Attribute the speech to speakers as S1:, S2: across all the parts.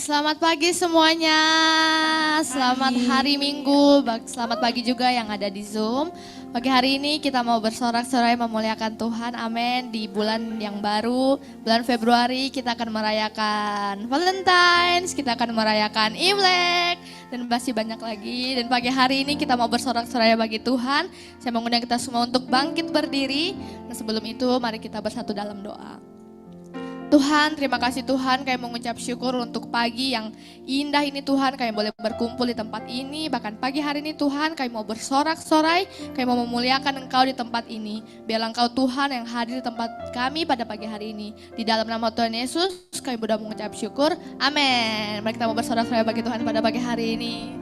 S1: Selamat pagi semuanya. Selamat hari Minggu. Selamat pagi juga yang ada di Zoom. Pagi hari ini kita mau bersorak-sorai memuliakan Tuhan. Amin. Di bulan yang baru, bulan Februari, kita akan merayakan Valentine's, kita akan merayakan Imlek, dan masih banyak lagi. Dan pagi hari ini kita mau bersorak-sorai bagi Tuhan. Saya mengundang kita semua untuk bangkit berdiri. Dan sebelum itu mari kita bersatu dalam doa. Tuhan, terima kasih Tuhan, kami mengucap syukur untuk pagi yang indah ini Tuhan, kami boleh berkumpul di tempat ini. Bahkan pagi hari ini Tuhan, kami mau bersorak-sorai, kami mau memuliakan Engkau di tempat ini. Biarlah Engkau Tuhan yang hadir di tempat kami pada pagi hari ini. Di dalam nama Tuhan Yesus, kami sudah mengucap syukur. Amin. Mari kita mau bersorak-sorai bagi Tuhan pada pagi hari ini.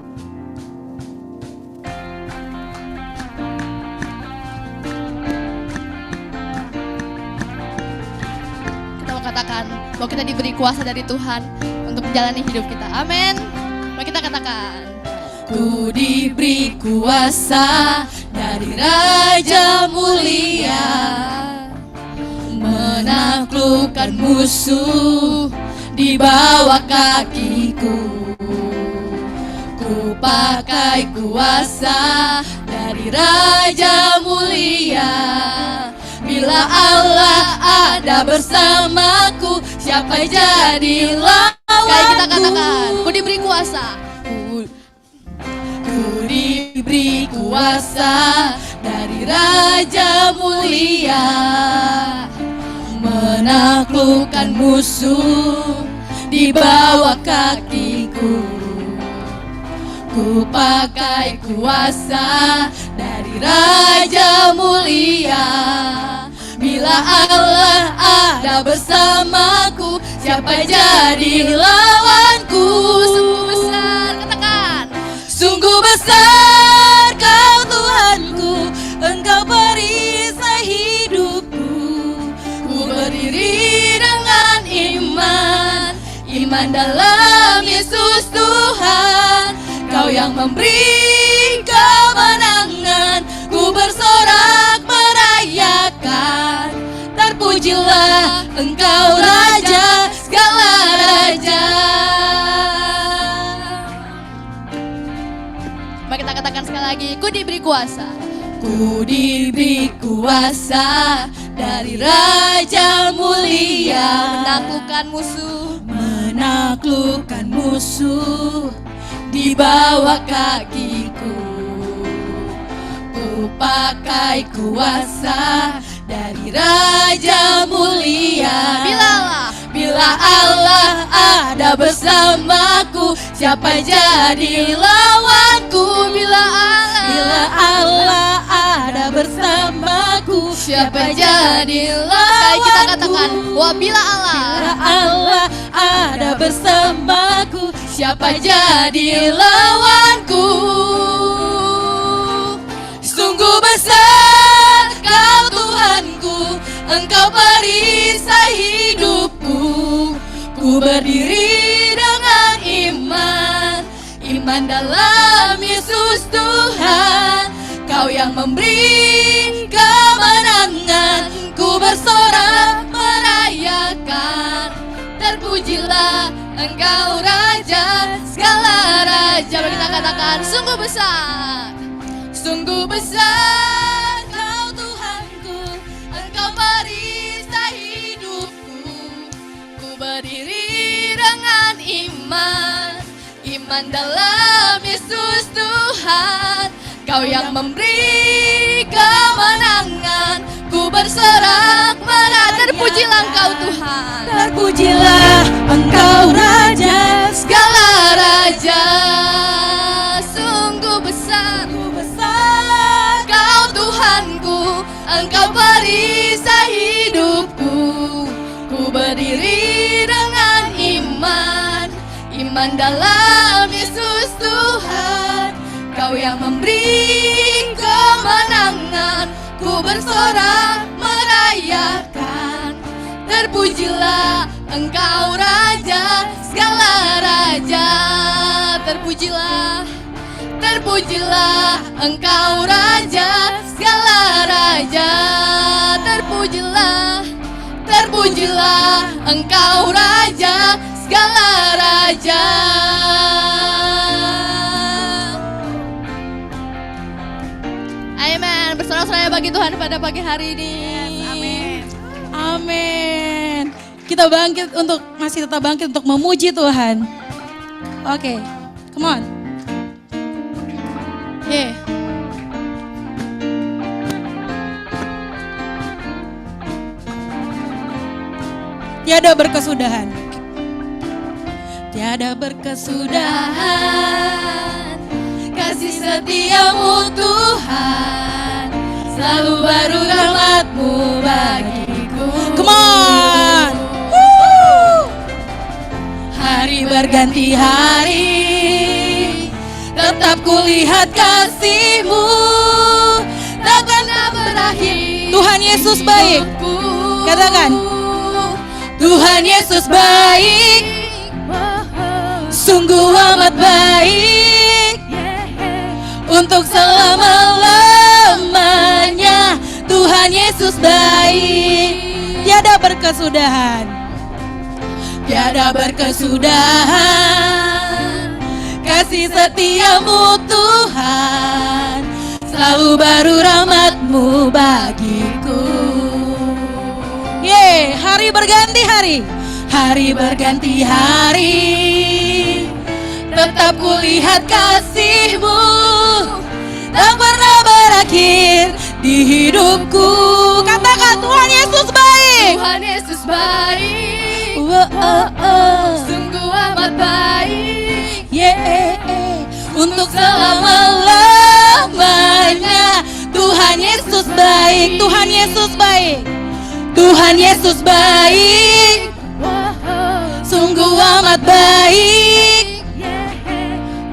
S1: Katakan bahwa kita diberi kuasa dari Tuhan untuk menjalani hidup kita. Amin. Mari kita katakan, ku diberi kuasa dari Raja Mulia, menaklukkan musuh di bawah kakiku. Ku pakai kuasa dari Raja Mulia. Bila Allah ada bersamaku, siapa jadi lawanku? Sekali kita katakan, ku diberi kuasa. Ku diberi kuasa dari Raja Mulia, menaklukkan musuh di bawah kakiku. Ku pakai kuasa dari Raja Mulia. Bila Allah ada bersamaku, siapa jadi lawanku? Sungguh besar, katakan, sungguh besar Kau Tuhanku, Engkau perisai hidupku. Ku berdiri dengan iman, iman dalam Yesus Tuhan. Kau yang memberi kemenangan, ku bersorak merayakan. Terpujilah Engkau Raja segala raja. Mari kita katakan sekali lagi, ku diberi kuasa. Ku diberi kuasa dari Raja Mulia, menaklukkan musuh, menaklukkan musuh di bawah kakiku. Ku pakai kuasa dari Raja Mulia. Bila Allah ada bersamaku, siapa jadi lawanku? Bila Allah ada bersamaku, siapa jadi lawanku? Kita katakan, wah bila Allah ada bersamaku, siapa jadi lawanku? Sungguh besar Kau Tuhanku, Engkau perisai hidupku. Ku berdiri dengan iman, iman dalam Yesus Tuhan. Kau yang memberi kemenangan, ku bersorak merayakan. Terpujilah Engkau Raja segala raja. Mari kita katakan, sungguh besar, sungguh besar Kau Tuhanku, Engkau perisai hidupku. Ku berdiri dengan iman, iman dalam Yesus Tuhan. Kau yang memberi kemenangan, ku bersorak merayakan. Terpujilah Engkau Tuhan, terpujilah Engkau Raja segala raja. Sungguh besar, Kau Tuhanku, Engkau perisai hidupku. Ku berdiri dengan iman, iman dalam Yesus Tuhan. Kau yang memberi kemenangan, ku bersorak merayakan. Terpujilah Engkau Raja segala raja. Terpujilah, terpujilah Engkau Raja segala raja. Terpujilah, terpujilah Engkau Raja segala raja. Amin. Bersorak-sorai bagi Tuhan pada pagi hari ini.
S2: Amin. Amin. Kita bangkit masih tetap bangkit untuk memuji Tuhan. Oke, come on. Tiada berkesudahan. Tiada berkesudahan.
S1: Kasih setiamu Tuhan, selalu baru rahmat-Mu bagiku.
S2: Come on. Woo. Hari berganti hari, tetap kulihat kasih-Mu, takkan berakhir. Tuhan Yesus baik. Katakan, Tuhan Yesus baik, sungguh amat baik, untuk selama-lamanya. Tuhan Yesus baik, tiada berkesudahan. Tiada berkesudahan, kasih setiamu Tuhan, selalu baru rahmat-Mu bagiku. Hari berganti hari, hari berganti hari, tetap kulihat kasih-Mu, tak pernah berakhir di hidupku. Katakan, Tuhan Yesus baik.
S1: Tuhan Yesus baik, sungguh amat baik,
S2: untuk selama-lamanya. Tuhan Yesus baik, Tuhan Yesus baik, Tuhan Yesus baik, sungguh amat baik,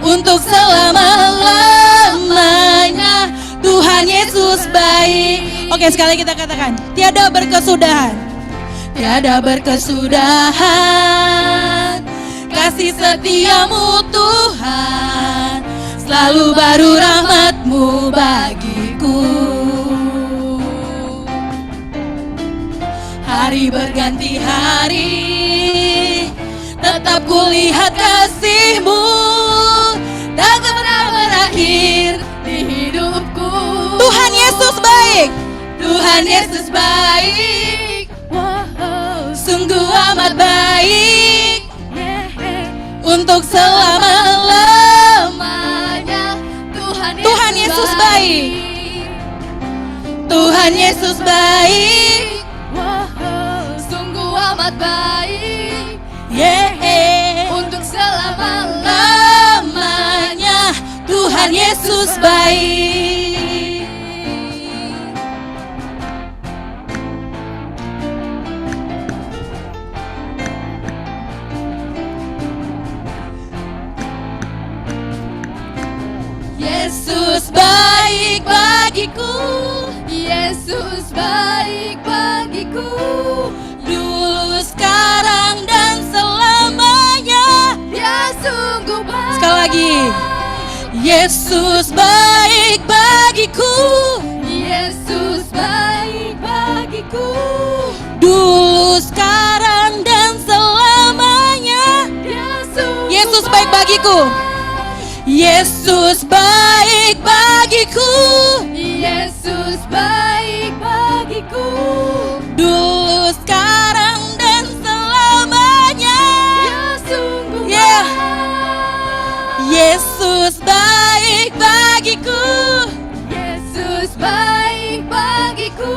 S2: untuk selama-lamanya. Tuhan Yesus baik. Oke, sekali kita katakan, tiada berkesudahan. Tiada berkesudahan, kasih setiamu Tuhan, selalu baru rahmat-Mu bagiku. Hari berganti hari, tetap kulihat kasih-Mu, tak pernah berakhir
S1: di hidupku.
S2: Tuhan Yesus baik,
S1: Tuhan Yesus baik,
S2: sungguh amat baik, untuk selama-lamanya. Tuhan Yesus baik, Tuhan Yesus baik,
S1: sungguh amat baik,
S2: untuk selama-lamanya. Tuhan Yesus baik. Yesus baik bagiku,
S1: Yesus baik bagiku,
S2: dulu, sekarang, dan selamanya.
S1: Dia sungguh baik.
S2: Sekali lagi, Yesus baik bagiku,
S1: Yesus baik bagiku,
S2: dulu, sekarang, dan selamanya.
S1: Dia sungguh
S2: Yesus baik bagiku, Yesus baik bagiku,
S1: Yesus baik bagiku,
S2: dulu, sekarang, dan selamanya.
S1: Dia sungguh
S2: Yeah.
S1: baik.
S2: Yesus baik bagiku,
S1: Yesus baik bagiku,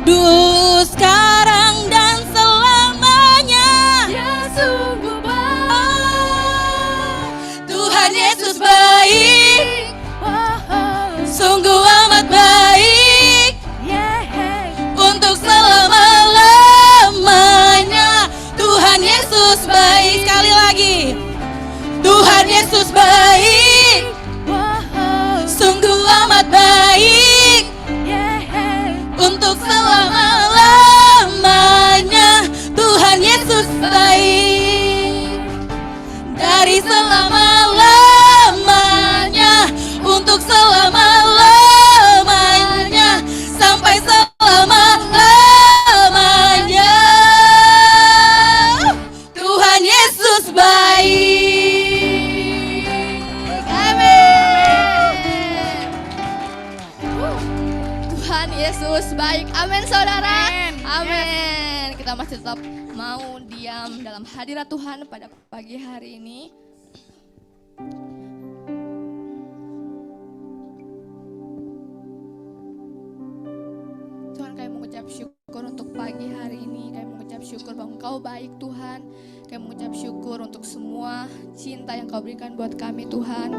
S2: dulu, sekarang, dan selamanya.
S1: Dia sungguh baik.
S2: Tuhan Yesus baik, sungguh amat baik, untuk selama
S1: Yesus baik. Amin saudara.
S2: Amin.
S1: Amin. Kita masih tetap mau diam dalam hadirat Tuhan pada pagi hari ini. Tuhan, kami mengucap syukur untuk pagi hari ini. Kami mengucap syukur bahwa Engkau baik Tuhan. Kami mengucap syukur untuk semua cinta yang Kau berikan buat kami Tuhan.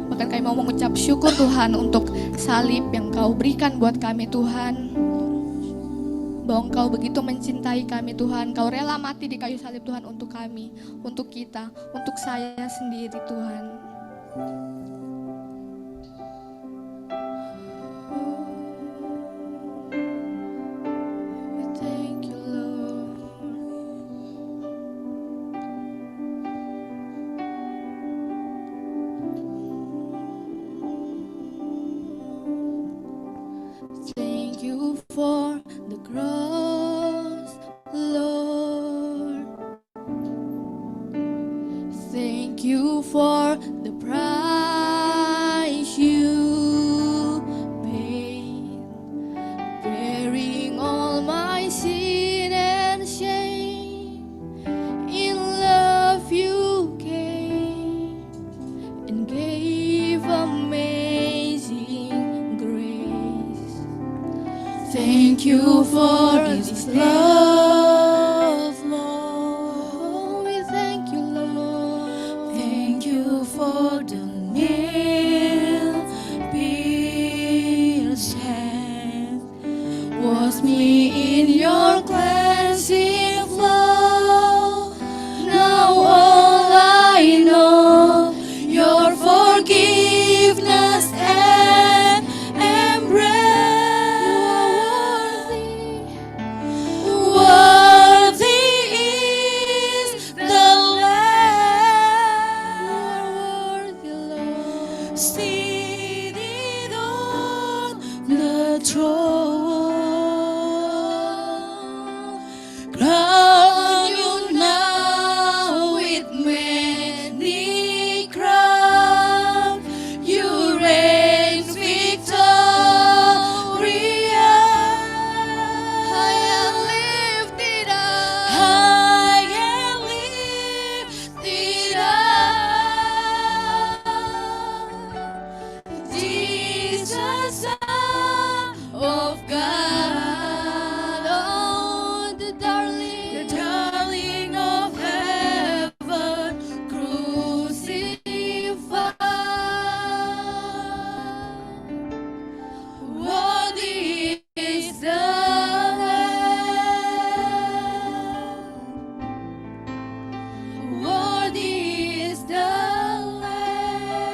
S1: Bahkan kami mau mengucap syukur Tuhan untuk salib yang Kau berikan buat kami Tuhan. Bahwa Engkau begitu mencintai kami Tuhan. Kau rela mati di kayu salib Tuhan untuk kami, untuk kita, untuk saya sendiri Tuhan. We thank you Lord. Thank you for the cross, Lord. Thank you for the price you paid, bearing all my sin and shame. In love you came and gave amazing grace. Thank you for this love, Lord. We thank you, Lord. Thank you for the nail-pierced hands. Wash me in your cleansing flow. Now all I know, your forgiveness and embrace. Worthy is the Lamb, seated on the throne. Crown you now with many crowns. You reign victorious. High and lifted up. High and lifted up. Jesus, Son of God, oh, the darling of heaven, crucified. Worthy is the Lamb. Worthy is the Lamb.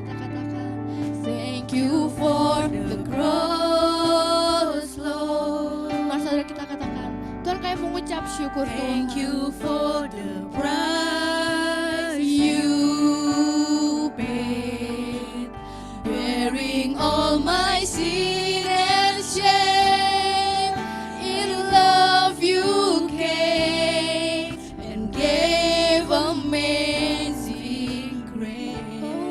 S1: Kita katakan, thank you for the cross, Lord. Mari saudara kita katakan, Tuhan kami mengucap syukur Tuhan. Thank you for the price you paid, bearing all my sin and shame. In love you came and gave amazing grace.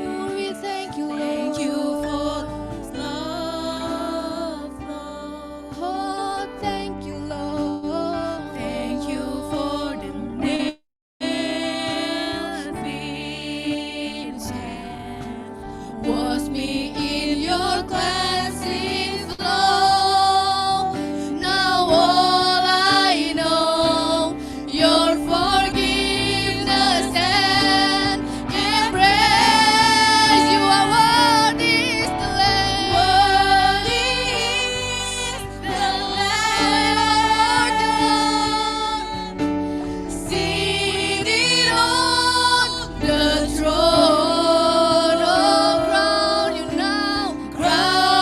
S1: Oh, we thank you, Lord. Thank you for this love, Lord. Oh, thank you, Lord. Thank you for the nail-pierced hands. Wash me in your cleansing flow. Now all I know, your forgiveness and embrace. You are worthy is the Lamb. Worthy is the Lamb. Seated on the throne, oh, crown you now, crown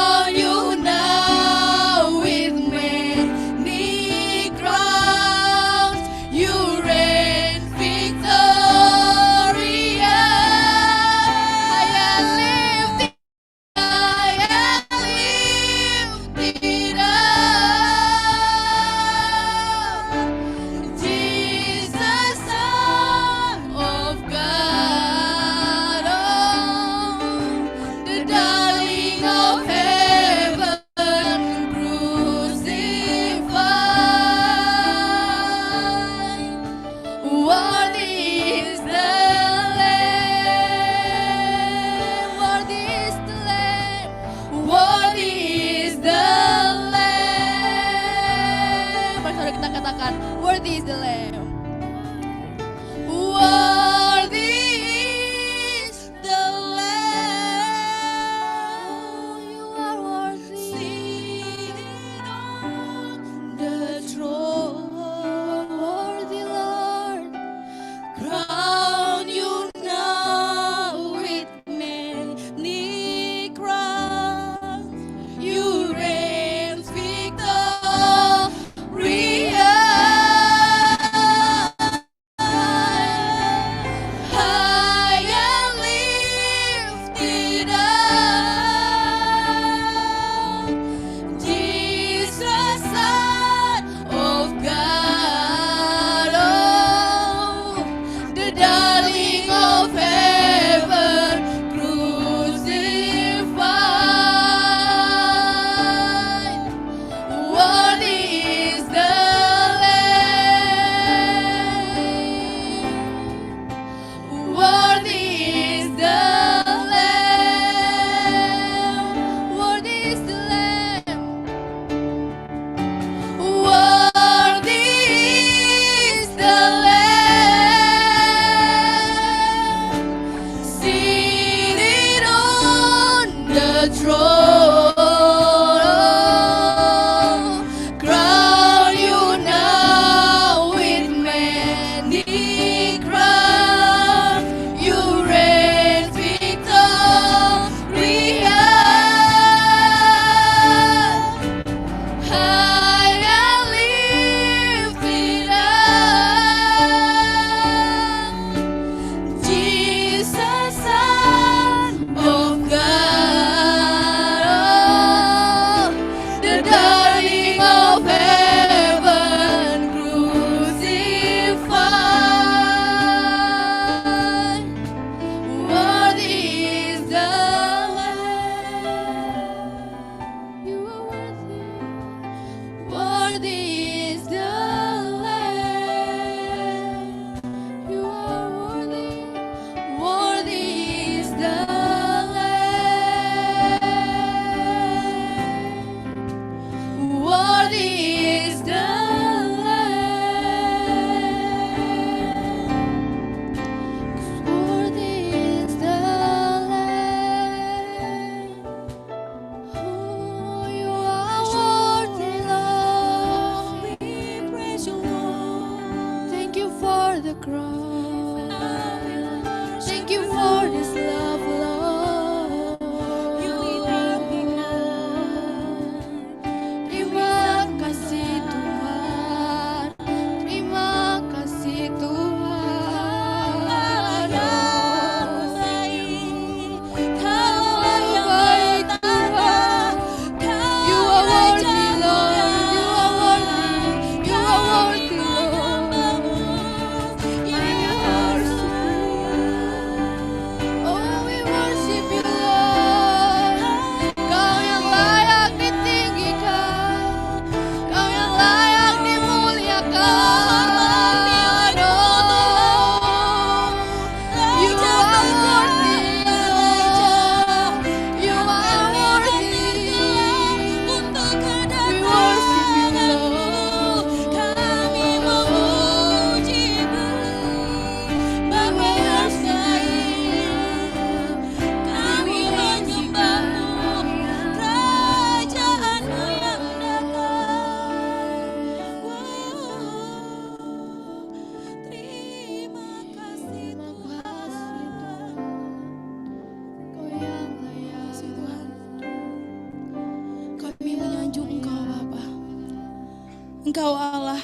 S2: Engkau Allah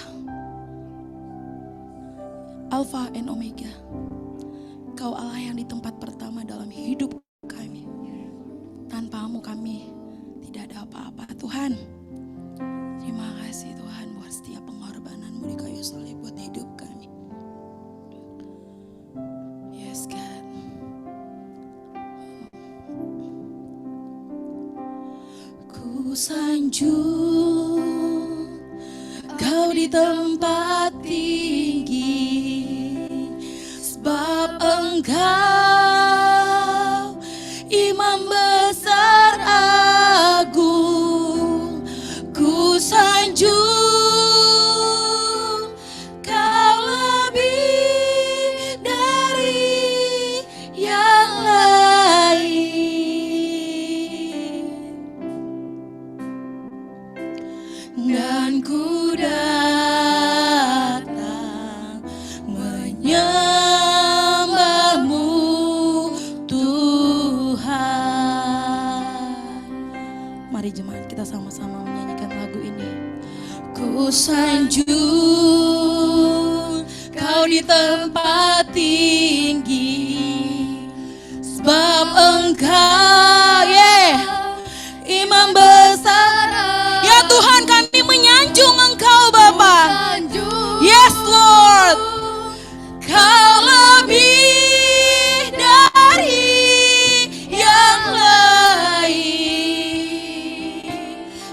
S2: Alfa and Omega. Engkau Allah yang di tempat pertama dalam hidup kami. Tanpamu kami tidak ada apa-apa Tuhan. Terima kasih Tuhan buat setiap pengorbananmu di kayu salib buat hidup kami. Yes God. Ku sanjung Kau di tempat tinggi, sebab Engkau Imam besar agung. Ku sanjung Kau lebih dari yang lain, dan ku datang menyembahmu Tuhan. Mari jemaat kita sama-sama menyanyikan lagu ini. Ku sanjung Kau di tempat tinggi, sebab Engkau Imam besar. Ya Tuhan, kami menyanjung Engkau Bapa. Yes Lord. Kau lebih dari yang lain.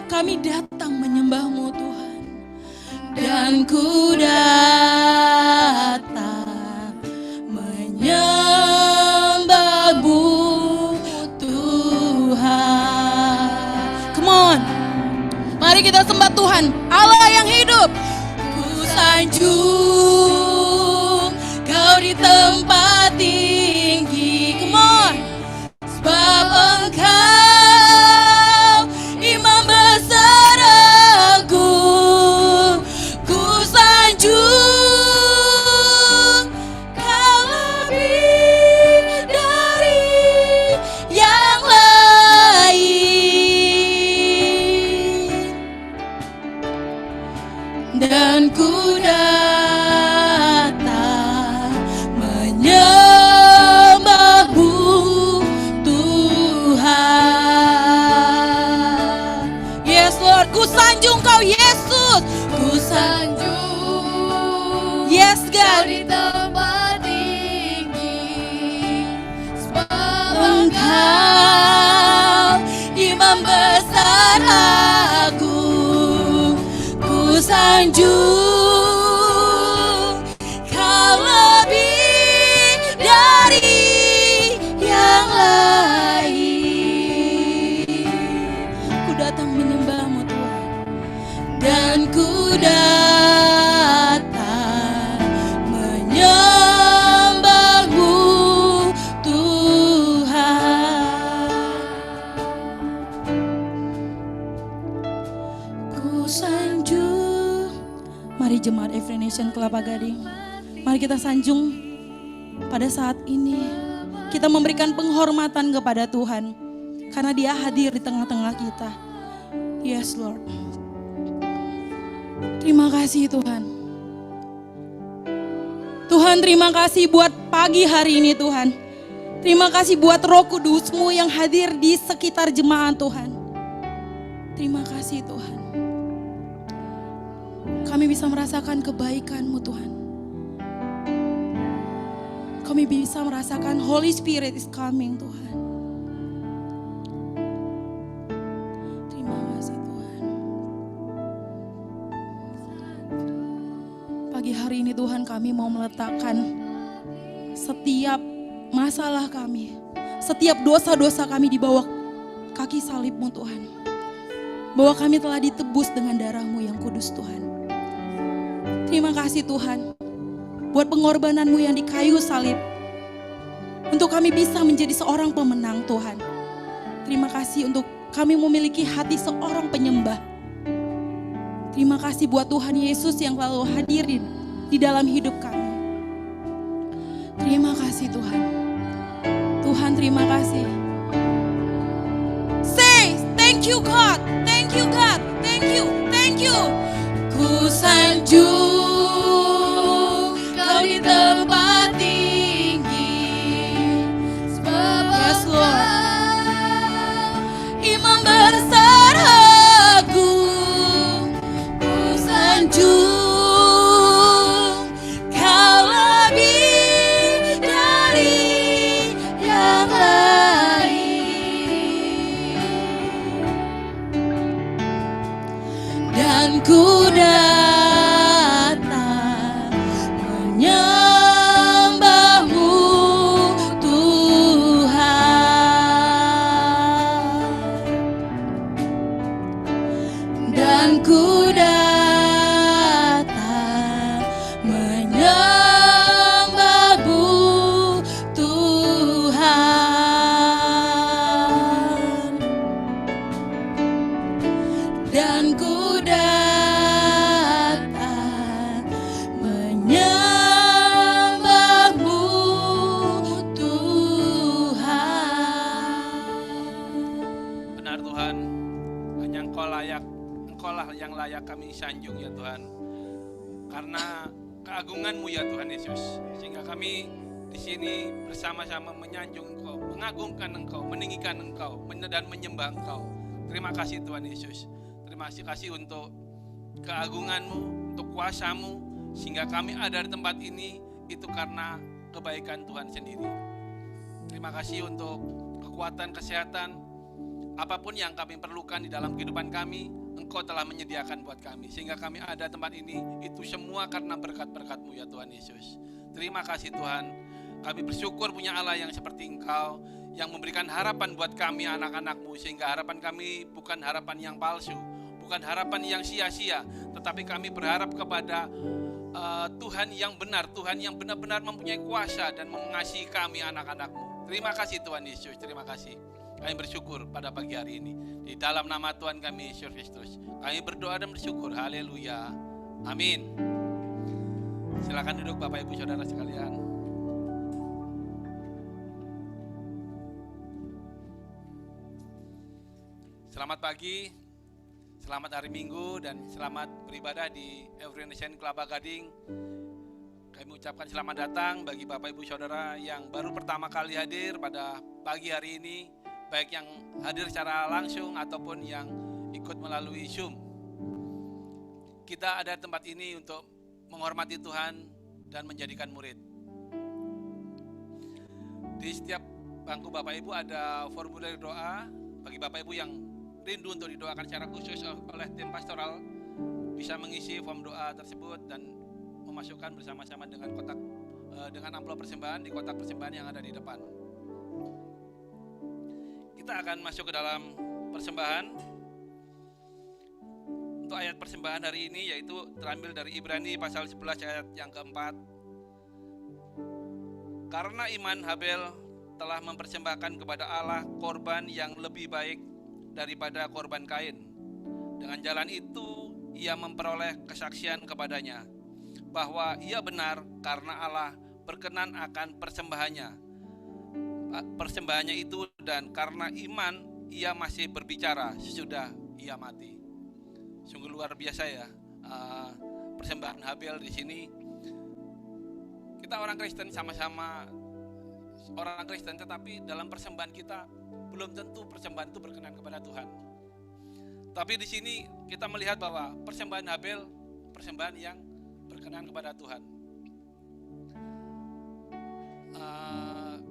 S2: Kami datang menyembahmu Tuhan, dan ku datang menyembahmu Tuhan. Come on. Mari kita sembah Tuhan, Allah yang hidup. Ku sanjung Kau di tempat tinggi. Come on. Sebab Engkau Imam besar agung. Ku sanjung Kau lebih dari yang lain, dan ku datang menyembahmu Tuhan. Yes Lord, ku sanjung Kau Yesus. Ku sanjung. Yes God.
S1: di tempat tinggi, sebab
S2: Engkau Imam besar agung. Ku sanjung Kau lebih dari yang lain. Ku datang menyembahmu Tuhan, dan ku datang menyembahmu Tuhan. Ku sanjung. Mari jemaat Every Nation Kelapa Gading, mari kita sanjung pada saat ini. Kita memberikan penghormatan kepada Tuhan karena Dia hadir di tengah-tengah kita. Yes Lord. Terima kasih Tuhan. Tuhan, terima kasih buat pagi hari ini Tuhan. Terima kasih buat Roh Kudus-Mu yang hadir di sekitar jemaat Tuhan. Terima kasih Tuhan. Kami bisa merasakan kebaikan-Mu Tuhan. Kami bisa merasakan Holy Spirit is coming Tuhan. Terima kasih Tuhan. Pagi hari ini Tuhan, kami mau meletakkan setiap masalah kami, setiap dosa-dosa kami di bawah kaki salib-Mu Tuhan. Bahwa kami telah ditebus dengan darah-Mu yang kudus Tuhan. Terima kasih Tuhan buat pengorbanan-Mu yang di kayu salib, untuk kami bisa menjadi seorang pemenang Tuhan. Terima kasih untuk kami memiliki hati seorang penyembah. Terima kasih buat Tuhan Yesus yang selalu hadir di dalam hidup kami. Terima kasih Tuhan. Tuhan, terima kasih. Say thank you God, thank you God, thank you, thank you. Ku Ku sanjung Kau di tempat tinggi, sebab yes, Lord. Imam besar agung, ku sanjung Kau lebih dari yang lain, dan ku datang menyembahmu Tuhan, dan ku datang menyembahmu Tuhan, dan ku datang menyembahmu Tuhan.
S3: Benar Tuhan, hanya Engkau lah yang layak kami sanjung ya Tuhan. Karena keagungan-Mu ya Tuhan Yesus, sehingga kami di sini bersama-sama menyanjung Engkau, mengagungkan Engkau, meninggikan Engkau, dan menyembah Engkau. Terima kasih Tuhan Yesus. Terima kasih untuk keagungan-Mu, untuk kuasa-Mu, sehingga kami ada di tempat ini, itu karena kebaikan Tuhan sendiri. Terima kasih untuk kekuatan, kesehatan, apapun yang kami perlukan di dalam kehidupan kami, Engkau telah menyediakan buat kami, sehingga kami ada tempat ini, itu semua karena berkat-berkat-Mu ya Tuhan Yesus. Terima kasih Tuhan, kami bersyukur punya Allah yang seperti Engkau, yang memberikan harapan buat kami anak-anak-Mu, sehingga harapan kami bukan harapan yang palsu, bukan harapan yang sia-sia, tetapi kami berharap kepada Tuhan yang benar, Tuhan yang benar-benar mempunyai kuasa dan mengasihi kami anak-anak-Mu. Terima kasih Tuhan Yesus, terima kasih. Kami bersyukur pada pagi hari ini. Di dalam nama Tuhan kami Yesus Kristus, kami berdoa dan bersyukur. Haleluya. Amin. Silakan duduk Bapak Ibu Saudara sekalian. Selamat pagi, selamat hari Minggu, dan selamat beribadah di Every Nation Kelapa Gading. Kami ucapkan selamat datang bagi Bapak Ibu Saudara yang baru pertama kali hadir pada pagi hari ini, baik yang hadir secara langsung ataupun yang ikut melalui Zoom. Kita ada di tempat ini untuk menghormati Tuhan dan menjadikan murid. Di setiap bangku Bapak Ibu ada formulir doa bagi Bapak Ibu yang rindu untuk didoakan secara khusus oleh tim pastoral, bisa mengisi form doa tersebut dan memasukkan bersama-sama dengan kotak dengan amplop persembahan di kotak persembahan yang ada di depan. Kita akan masuk ke dalam persembahan. Untuk ayat persembahan hari ini yaitu terambil dari Ibrani pasal 11 ayat yang keempat. Karena iman Habel telah mempersembahkan kepada Allah korban yang lebih baik daripada korban Kain. Dengan jalan itu ia memperoleh kesaksian kepadanya bahwa ia benar karena Allah berkenan akan persembahannya itu, dan karena iman ia masih berbicara sesudah ia mati. Sungguh luar biasa ya persembahan Habel di sini. Kita orang Kristen, sama-sama orang Kristen, tetapi dalam persembahan kita belum tentu persembahan itu berkenan kepada Tuhan. Tapi di sini kita melihat bahwa persembahan Habel persembahan yang berkenan kepada Tuhan.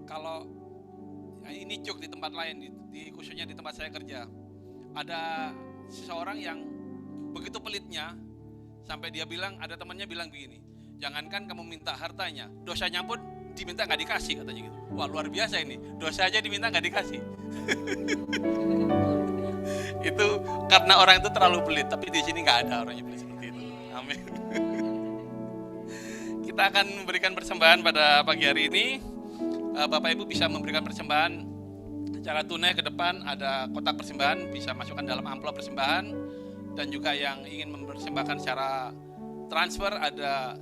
S3: Kalau ini cuk di tempat lain, khususnya di tempat saya kerja, ada seseorang yang begitu pelitnya sampai dia bilang, ada temannya bilang begini, jangankan kamu minta hartanya, dosanya pun diminta nggak dikasih, katanya gitu. Wah, luar biasa ini, dosa aja diminta nggak dikasih. Itu karena orang itu terlalu pelit, tapi di sini nggak ada orang yang pelit seperti itu. Amin. Kita akan memberikan persembahan pada pagi hari ini. Bapak Ibu bisa memberikan persembahan secara tunai ke depan, ada kotak persembahan, bisa masukkan dalam amplop persembahan, dan juga yang ingin mempersembahkan secara transfer, ada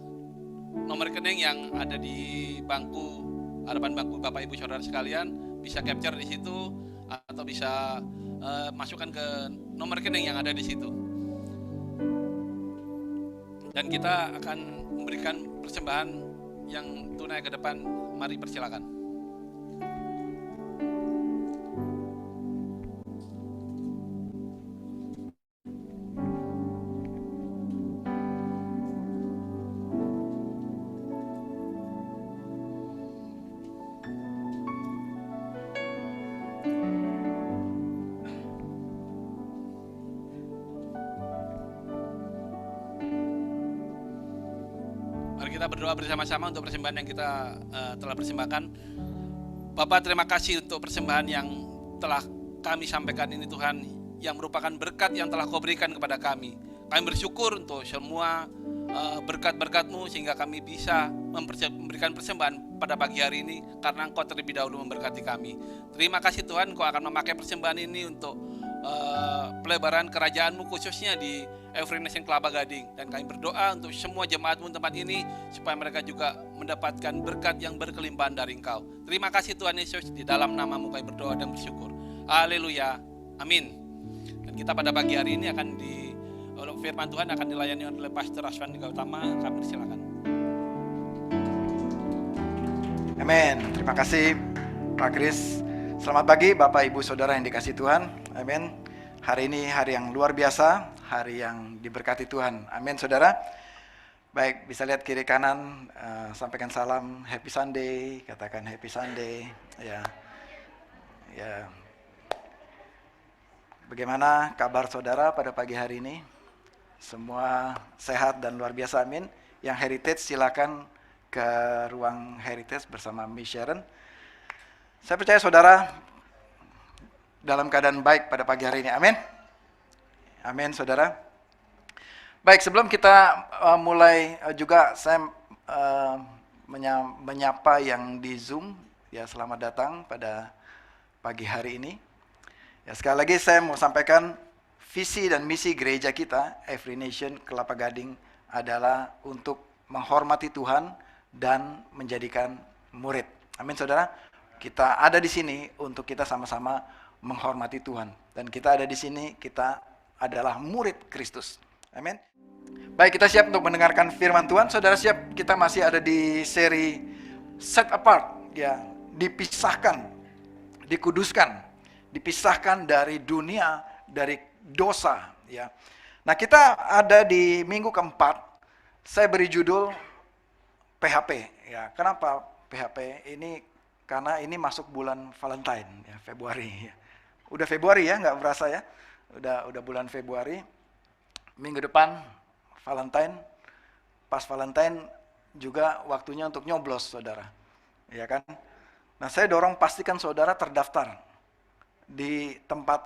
S3: nomor rekening yang ada di bangku, hadapan bangku Bapak Ibu Saudara sekalian, bisa capture di situ atau bisa masukkan ke nomor rekening yang ada di situ. Dan kita akan memberikan persembahan yang tunai ke depan. Mari persilakan. Mari kita berdoa bersama-sama untuk persembahan yang kita telah persembahkan. Bapak, terima kasih untuk persembahan yang telah kami sampaikan ini Tuhan, yang merupakan berkat yang telah Kau berikan kepada kami. Kami bersyukur untuk semua berkat-berkat-Mu sehingga kami bisa memberikan persembahan pada pagi hari ini karena Engkau terlebih dahulu memberkati kami. Terima kasih Tuhan, Kau akan memakai persembahan ini untuk pelebaran kerajaan-Mu khususnya di Every Nation Kelapa Gading. Dan kami berdoa untuk semua jemaat-Mu tempat ini supaya mereka juga mendapatkan berkat yang berkelimpahan dari Engkau. Terima kasih Tuhan Yesus, di dalam nama-Mu kami berdoa dan bersyukur. Haleluya, amin. Dan kita pada pagi hari ini akan firman Tuhan akan dilayani oleh Pastor Aswan Gautama. Kami silakan.
S4: Amin. Terima kasih Pak Kris. Selamat pagi Bapak Ibu Saudara yang dikasihi Tuhan. Amin. Hari ini hari yang luar biasa, hari yang diberkati Tuhan. Amin Saudara. Baik, bisa lihat kiri kanan, sampaikan salam Happy Sunday, katakan Happy Sunday. Ya. Bagaimana kabar saudara pada pagi hari ini? Semua sehat dan luar biasa, amin. Yang heritage silakan ke ruang heritage bersama Miss Sharon. Saya percaya saudara dalam keadaan baik pada pagi hari ini, amin. Amin saudara. Baik, sebelum kita mulai juga saya menyapa yang di Zoom, ya selamat datang pada pagi hari ini. Ya, sekali lagi saya mau sampaikan visi dan misi gereja kita, Every Nation Kelapa Gading, adalah untuk menghormati Tuhan dan menjadikan murid. Amin saudara. Kita ada di sini untuk kita sama-sama menghormati Tuhan. Dan kita ada di sini, kita adalah murid Kristus. Amin. Baik, kita siap untuk mendengarkan firman Tuhan. Saudara siap, kita masih ada di seri Set Apart, ya, dipisahkan, dikuduskan, dipisahkan dari dunia, dari dosa, ya. Nah, kita ada di minggu keempat. Saya beri judul PHP, ya. Kenapa PHP? Ini karena ini masuk bulan Valentine, ya, Februari. Ya. Udah Februari ya, nggak berasa ya. Udah bulan Februari. Minggu depan Valentine. Pas Valentine juga waktunya untuk nyoblos, saudara. Ya kan? Nah, saya dorong pastikan saudara terdaftar di tempat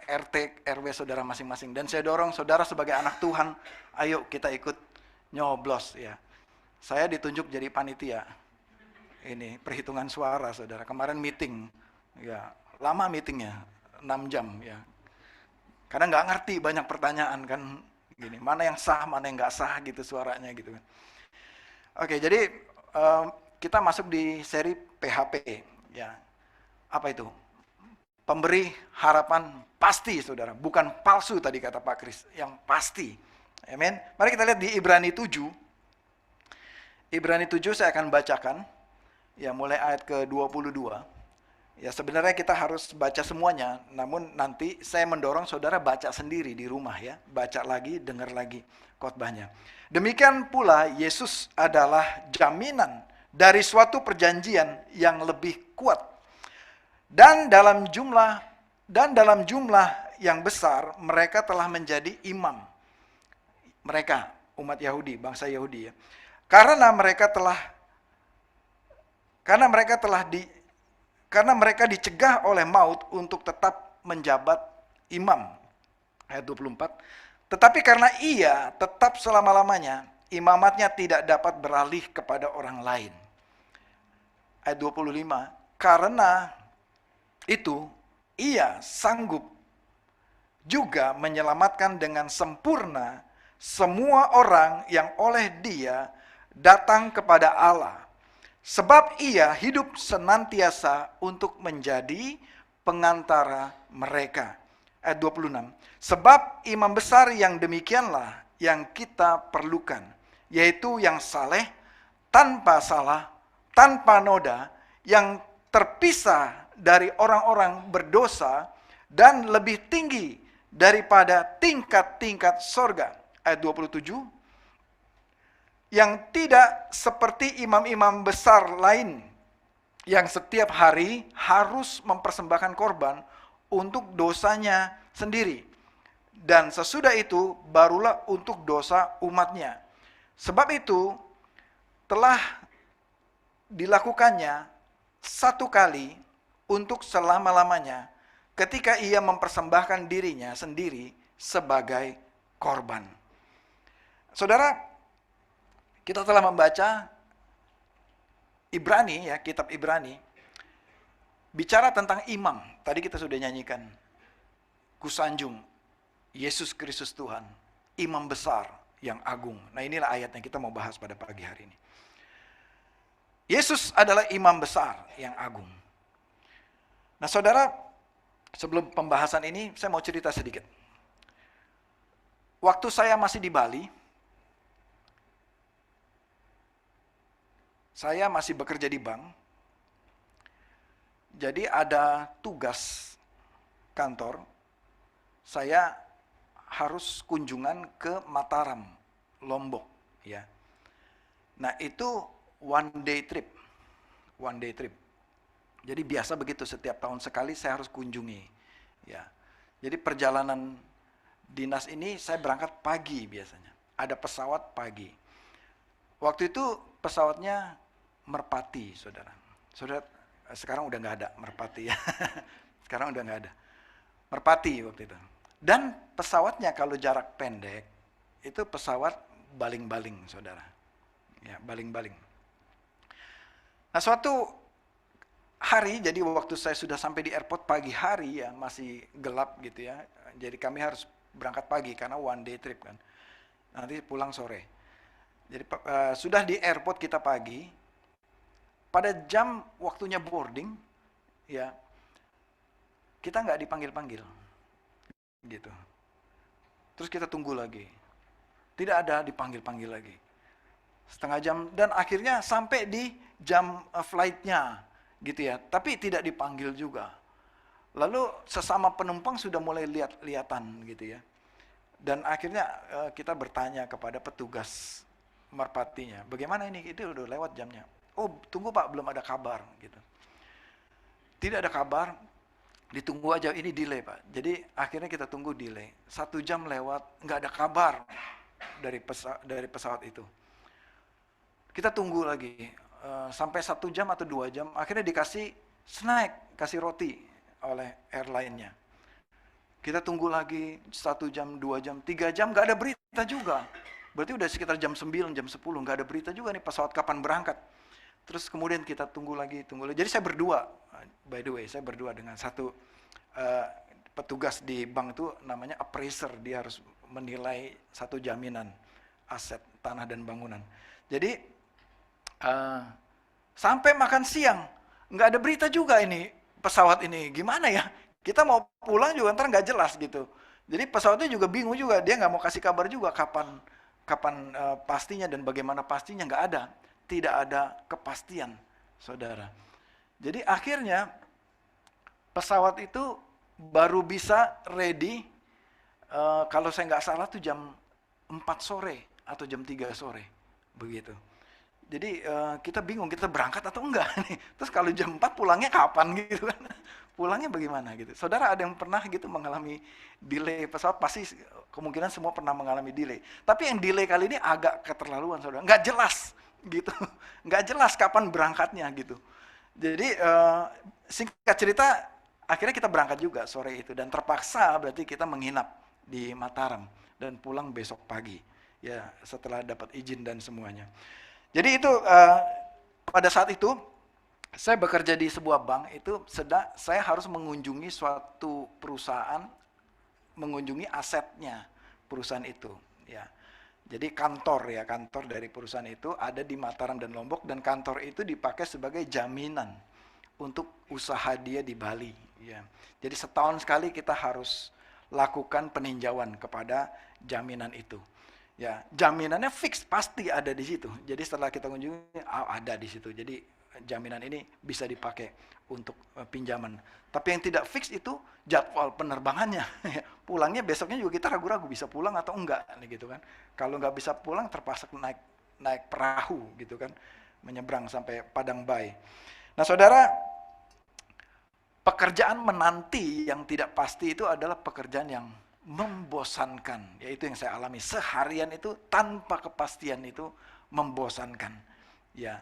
S4: RT, RW saudara masing-masing. Dan saya dorong saudara sebagai anak Tuhan, ayo kita ikut nyoblos, ya. Saya ditunjuk jadi panitia. Ini perhitungan suara, saudara. Kemarin meeting, ya lama meetingnya, 6 jam, ya. Karena nggak ngerti, banyak pertanyaan kan, gini, mana yang sah, mana yang nggak sah, gitu suaranya, gitu kan. Oke, jadi kita masuk di seri PHP, ya. Apa itu? Pemberi harapan pasti, saudara. Bukan palsu tadi kata Pak Kris, yang pasti. Amin. Mari kita lihat di Ibrani 7. Ibrani 7 saya akan bacakan. Ya, mulai ayat ke-22. Ya, sebenarnya kita harus baca semuanya, namun nanti saya mendorong saudara baca sendiri di rumah, ya. Baca lagi, dengar lagi khotbahnya. Demikian pula Yesus adalah jaminan dari suatu perjanjian yang lebih kuat. Dan dalam jumlah yang besar mereka telah menjadi imam. Mereka, umat Yahudi, bangsa Yahudi, ya. Karena mereka dicegah oleh maut untuk tetap menjabat imam. Ayat 24. Tetapi karena ia tetap selama-lamanya, imamatnya tidak dapat beralih kepada orang lain. Ayat 25. Karena itu ia sanggup juga menyelamatkan dengan sempurna semua orang yang oleh dia datang kepada Allah. Sebab ia hidup senantiasa untuk menjadi pengantara mereka. Ayat 26. Sebab imam besar yang demikianlah yang kita perlukan, yaitu yang saleh, tanpa salah, tanpa noda, yang terpisah dari orang-orang berdosa, dan lebih tinggi daripada tingkat-tingkat sorga. Ayat 27, yang tidak seperti imam-imam besar lain, yang setiap hari harus mempersembahkan korban untuk dosanya sendiri. Dan sesudah itu barulah untuk dosa umatnya. Sebab itu telah dilakukannya satu kali untuk selama-lamanya ketika ia mempersembahkan dirinya sendiri sebagai korban. Saudara, kita telah membaca Ibrani, ya, kitab Ibrani, bicara tentang imam. Tadi kita sudah nyanyikan, kusanjung Yesus Kristus Tuhan, imam besar yang agung. Nah, inilah ayat yang kita mau bahas pada pagi hari ini. Yesus adalah imam besar yang agung. Nah, saudara, sebelum pembahasan ini, saya mau cerita sedikit. Waktu saya masih di Bali, saya masih bekerja di bank. Jadi ada tugas kantor, saya harus kunjungan ke Mataram, Lombok, ya. Nah, itu one day trip. Jadi biasa begitu, setiap tahun sekali saya harus kunjungi, ya. Jadi perjalanan dinas ini saya berangkat pagi biasanya. Ada pesawat pagi. Waktu itu pesawatnya Merpati, saudara. Saudara, sekarang udah nggak ada Merpati, ya. Sekarang udah nggak ada. Merpati waktu itu. Dan pesawatnya kalau jarak pendek, itu pesawat baling-baling, saudara. Ya, baling-baling. Nah, suatu hari, jadi waktu saya sudah sampai di airport pagi hari, ya, masih gelap gitu, ya. Jadi kami harus berangkat pagi karena one day trip kan. Nanti pulang sore. Jadi sudah di airport kita pagi. Pada jam waktunya boarding, ya, kita nggak dipanggil-panggil, gitu. Terus kita tunggu lagi, tidak ada dipanggil-panggil lagi. Setengah jam, dan akhirnya sampai di jam flight-nya, gitu ya. Tapi tidak dipanggil juga. Lalu sesama penumpang sudah mulai lihat-lihatan, gitu ya. Dan akhirnya kita bertanya kepada petugas Merpatinya, bagaimana ini? Itu udah lewat jamnya. Oh, tunggu Pak, belum ada kabar, gitu. Tidak ada kabar, ditunggu aja, ini delay Pak. Jadi akhirnya kita tunggu delay. 1 jam lewat, nggak ada kabar dari pesawat itu. Kita tunggu lagi, sampai 1 jam atau 2 jam, akhirnya dikasih snack, kasih roti oleh airline-nya. Kita tunggu lagi 1 jam, 2 jam, 3 jam, nggak ada berita juga. Berarti udah sekitar jam 9, jam 10, nggak ada berita juga nih pesawat kapan berangkat. Terus kemudian kita tunggu lagi. Jadi saya berdua, by the way, saya berdua dengan satu petugas di bank itu namanya appraiser. Dia harus menilai satu jaminan aset tanah dan bangunan. Jadi sampai makan siang, nggak ada berita juga ini pesawat ini. Gimana ya? Kita mau pulang juga ntar nggak jelas gitu. Jadi pesawatnya juga bingung juga. Dia nggak mau kasih kabar juga kapan pastinya dan bagaimana pastinya, nggak ada. Tidak ada kepastian, saudara. Jadi akhirnya pesawat itu baru bisa ready, kalau saya nggak salah tuh jam 4 sore atau jam 3 sore, begitu. Jadi kita bingung, kita berangkat atau enggak nih. Terus kalau jam 4 pulangnya kapan gitu kan. Pulangnya bagaimana gitu. Saudara ada yang pernah gitu mengalami delay pesawat? Pasti kemungkinan semua pernah mengalami delay. Tapi yang delay kali ini agak keterlaluan, saudara. Nggak jelas gitu. Nggak jelas kapan berangkatnya gitu. Jadi singkat cerita, akhirnya kita berangkat juga sore itu. Dan terpaksa berarti kita menginap di Mataram. Dan pulang besok pagi. Ya, setelah dapat izin dan semuanya. Jadi itu pada saat itu saya bekerja di sebuah bank, itu saya harus mengunjungi suatu perusahaan, mengunjungi asetnya perusahaan itu, ya. Jadi kantor dari perusahaan itu ada di Mataram dan Lombok, dan kantor itu dipakai sebagai jaminan untuk usaha dia di Bali, ya. Jadi setahun sekali kita harus lakukan peninjauan kepada jaminan itu. Ya, jaminannya fix, pasti ada di situ. Jadi setelah kita kunjungi, ada di situ. Jadi jaminan ini bisa dipakai untuk pinjaman. Tapi yang tidak fix itu jadwal penerbangannya. Pulangnya besoknya juga kita ragu-ragu bisa pulang atau enggak, gitu kan. Kalau nggak bisa pulang terpaksa naik perahu, gitu kan, menyeberang sampai Padang Bay. Nah, saudara, pekerjaan menanti yang tidak pasti itu adalah pekerjaan yang membosankan, yaitu yang saya alami seharian itu tanpa kepastian itu membosankan. Ya,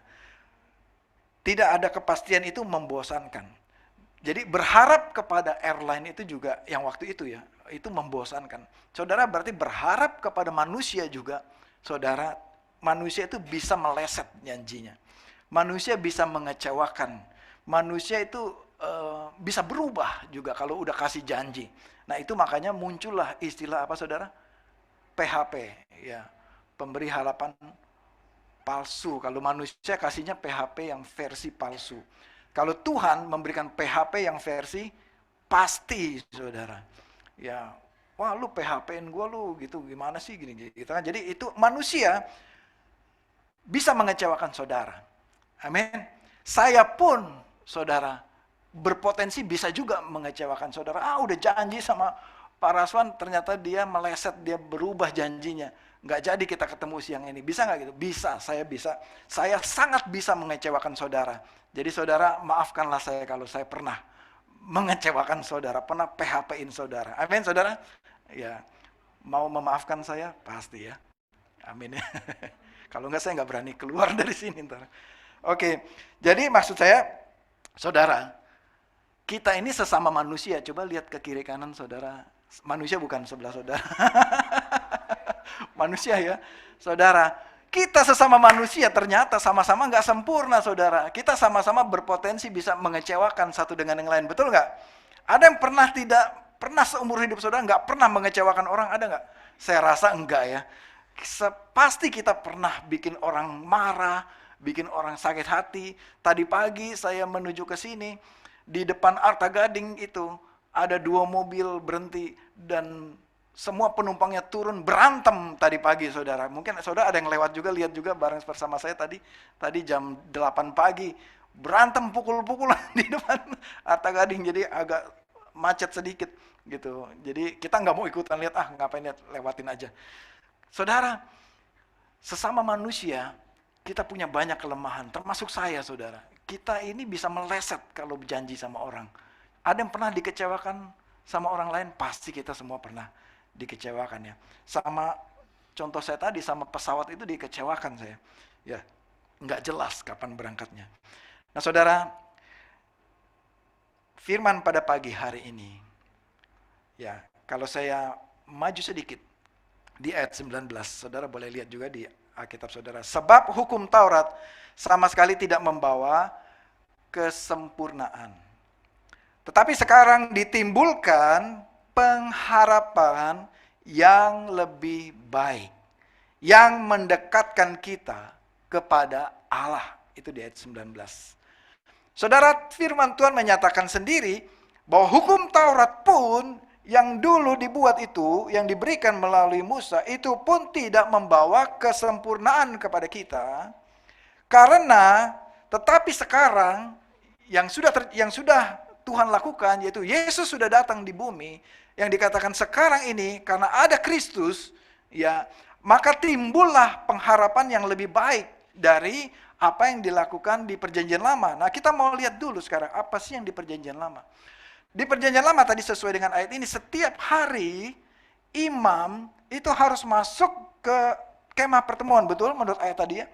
S4: tidak ada kepastian itu membosankan. Jadi berharap kepada airline itu juga yang waktu itu ya, itu membosankan. Saudara berarti berharap kepada manusia juga, saudara, manusia itu bisa meleset janjinya. Manusia bisa mengecewakan. Manusia itu bisa berubah juga kalau udah kasih janji. Nah, itu makanya muncullah istilah apa saudara? PHP, ya, pemberi harapan palsu. Kalau manusia kasihnya PHP yang versi palsu. Kalau Tuhan memberikan PHP yang versi pasti, saudara. Ya, wah lu PHP-in gue lu gitu, gimana sih gini gitu. Jadi itu manusia bisa mengecewakan saudara. Amin. Saya pun, saudara, berpotensi bisa juga mengecewakan saudara. Udah janji sama Pak Raswan, ternyata dia meleset, dia berubah janjinya. Nggak jadi kita ketemu siang ini. Bisa nggak gitu? Bisa, saya bisa. Saya sangat bisa mengecewakan saudara. Jadi saudara, maafkanlah saya kalau saya pernah mengecewakan saudara, pernah PHP-in saudara. Amin, saudara? Ya, mau memaafkan saya? Pasti ya. Amin ya. Kalau nggak, saya nggak berani keluar dari sini ntar. Oke, jadi maksud saya, saudara, kita ini sesama manusia. Coba lihat ke kiri kanan saudara. Manusia bukan sebelah saudara. Manusia ya, saudara. Kita sesama manusia ternyata sama-sama nggak sempurna, saudara. Kita sama-sama berpotensi bisa mengecewakan satu dengan yang lain. Betul nggak? Ada yang pernah seumur hidup saudara nggak pernah mengecewakan orang? Ada nggak? Saya rasa enggak ya. Pasti kita pernah bikin orang marah, bikin orang sakit hati. Tadi pagi saya menuju ke sini, di depan Arta Gading itu ada 2 mobil berhenti dan semua penumpangnya turun berantem tadi pagi, saudara. Mungkin saudara ada yang lewat juga, lihat juga bareng bersama saya tadi jam 8 pagi. Berantem pukul-pukulan di depan Arta Gading, jadi agak macet sedikit gitu. Jadi kita nggak mau ikutan lihat, ngapain lihat, lewatin aja. Saudara, sesama manusia kita punya banyak kelemahan, termasuk saya, saudara. Kita ini bisa meleset kalau berjanji sama orang. Ada yang pernah dikecewakan sama orang lain? Pasti kita semua pernah dikecewakan ya. Sama contoh saya tadi, sama pesawat itu dikecewakan saya. Ya, nggak jelas kapan berangkatnya. Nah saudara, firman pada pagi hari ini, ya kalau saya maju sedikit di ayat 19, saudara boleh lihat juga di Alkitab saudara. Sebab hukum Taurat sama sekali tidak membawa kesempurnaan. Tetapi sekarang ditimbulkan pengharapan yang lebih baik, yang mendekatkan kita kepada Allah. Itu di ayat 19. Saudara, firman Tuhan menyatakan sendiri bahwa hukum Taurat pun yang dulu dibuat itu, yang diberikan melalui Musa, itu pun tidak membawa kesempurnaan kepada kita. Karena, tetapi sekarang, yang sudah Tuhan lakukan, yaitu Yesus sudah datang di bumi, yang dikatakan sekarang ini, karena ada Kristus, ya, maka timbullah pengharapan yang lebih baik dari apa yang dilakukan di perjanjian lama. Nah, kita mau lihat dulu sekarang, apa sih yang di perjanjian lama? Di perjanjian lama tadi sesuai dengan ayat ini, setiap hari imam itu harus masuk ke kemah pertemuan, betul menurut ayat tadi ya?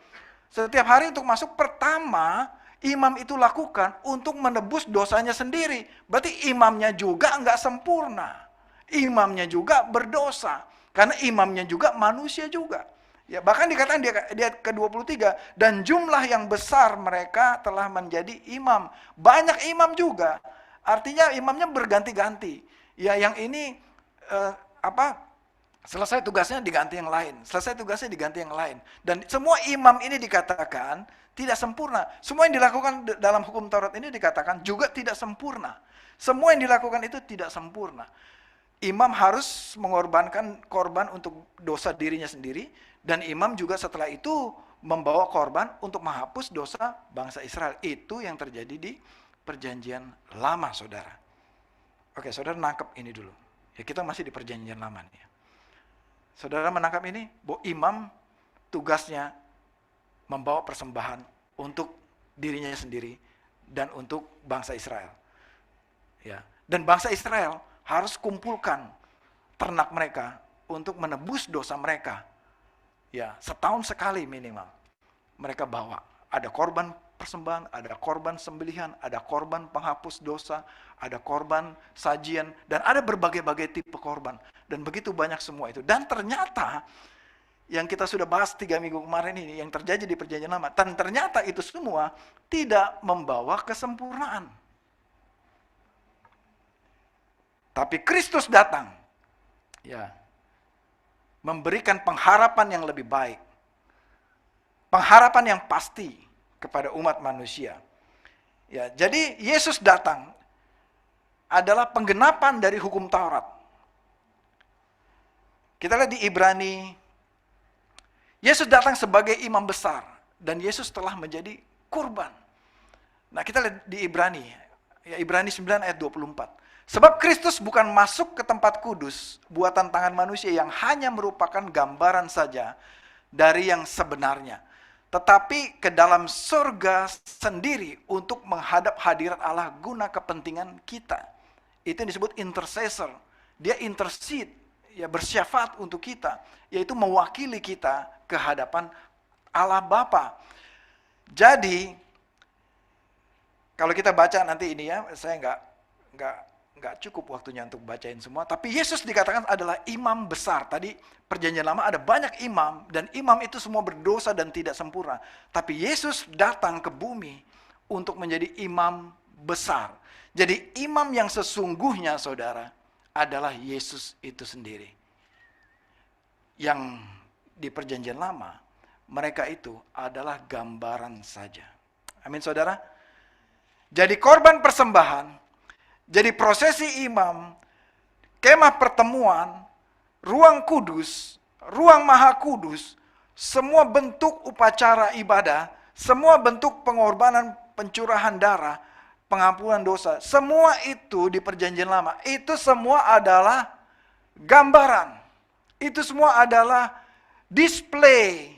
S4: Setiap hari untuk masuk, pertama imam itu lakukan untuk menebus dosanya sendiri. Berarti imamnya juga nggak sempurna. Imamnya juga berdosa. Karena imamnya juga manusia juga. Ya, bahkan dikatakan di ayat ke-23, dan jumlah yang besar mereka telah menjadi imam. Banyak imam juga. Artinya imamnya berganti-ganti. Ya, yang ini selesai tugasnya diganti yang lain. Selesai tugasnya diganti yang lain. Dan semua imam ini dikatakan tidak sempurna. Semua yang dilakukan dalam hukum Taurat ini dikatakan juga tidak sempurna. Semua yang dilakukan itu tidak sempurna. imam harus mengorbankan korban untuk dosa dirinya sendiri, dan imam juga setelah itu membawa korban untuk menghapus dosa bangsa Israel. Itu yang terjadi di perjanjian lama, saudara. Oke, saudara nangkep ini dulu. Ya, kita masih di perjanjian lama nih. Saudara menangkap ini, bahwa imam tugasnya membawa persembahan untuk dirinya sendiri dan untuk bangsa Israel. Ya, dan bangsa Israel harus kumpulkan ternak mereka untuk menebus dosa mereka. Ya, setahun sekali minimal. Mereka bawa. Ada korban persembahan, ada korban sembelihan, ada korban penghapus dosa, ada korban sajian, dan ada berbagai-bagai tipe korban. Dan begitu banyak semua itu. Dan ternyata, yang kita sudah bahas 3 minggu kemarin ini, yang terjadi di perjanjian lama, dan ternyata itu semua tidak membawa kesempurnaan. Tapi Kristus datang, ya, memberikan pengharapan yang lebih baik, pengharapan yang pasti kepada umat manusia. Ya, jadi Yesus datang adalah penggenapan dari hukum Taurat. Kita lihat di Ibrani, Yesus datang sebagai imam besar dan Yesus telah menjadi kurban. Nah, kita lihat di Ibrani, ya, Ibrani 9 ayat 24. Sebab Kristus bukan masuk ke tempat kudus buatan tangan manusia yang hanya merupakan gambaran saja dari yang sebenarnya, tetapi ke dalam surga sendiri untuk menghadap hadirat Allah guna kepentingan kita. Itu yang disebut intercessor. Dia intercede, ya, bersyafaat untuk kita, yaitu mewakili kita ke hadapan Allah Bapa. Jadi kalau kita baca nanti ini, ya, saya nggak cukup waktunya untuk bacain semua, tapi Yesus dikatakan adalah imam besar. Tadi perjanjian lama ada banyak imam, dan imam itu semua berdosa dan tidak sempurna. Tapi Yesus datang ke bumi untuk menjadi imam besar. Jadi imam yang sesungguhnya, saudara, adalah Yesus itu sendiri. Yang di perjanjian lama, mereka itu adalah gambaran saja. Amin, saudara. Jadi korban persembahan, jadi prosesi imam, kemah pertemuan, ruang kudus, ruang maha kudus, semua bentuk upacara ibadah, semua bentuk pengorbanan, pencurahan darah, pengampunan dosa, semua itu di perjanjian lama, itu semua adalah gambaran. Itu semua adalah display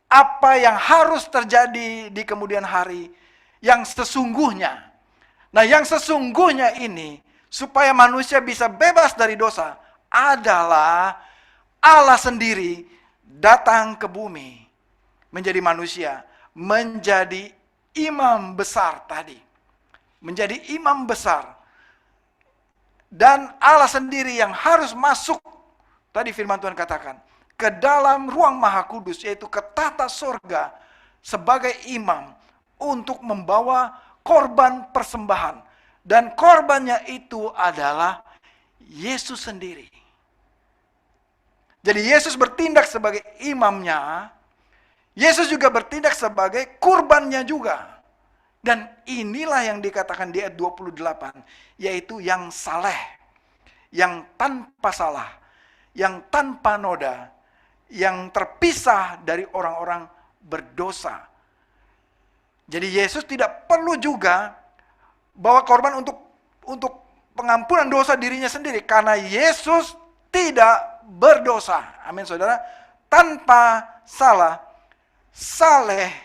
S4: apa yang harus terjadi di kemudian hari yang sesungguhnya. Nah, yang sesungguhnya ini, supaya manusia bisa bebas dari dosa, adalah Allah sendiri datang ke bumi, menjadi manusia, menjadi imam besar tadi. Menjadi imam besar. Dan Allah sendiri yang harus masuk, tadi firman Tuhan katakan, ke dalam ruang maha kudus, yaitu ke tata surga, sebagai imam, untuk membawa korban persembahan. Dan korbannya itu adalah Yesus sendiri. Jadi Yesus bertindak sebagai imamnya, Yesus juga bertindak sebagai kurbannya juga. Dan inilah yang dikatakan di ayat 28, yaitu yang saleh, yang tanpa salah, yang tanpa noda, yang terpisah dari orang-orang berdosa. Jadi Yesus tidak perlu juga bawa korban untuk pengampunan dosa dirinya sendiri, karena Yesus tidak berdosa. Amin, saudara. Tanpa salah, saleh,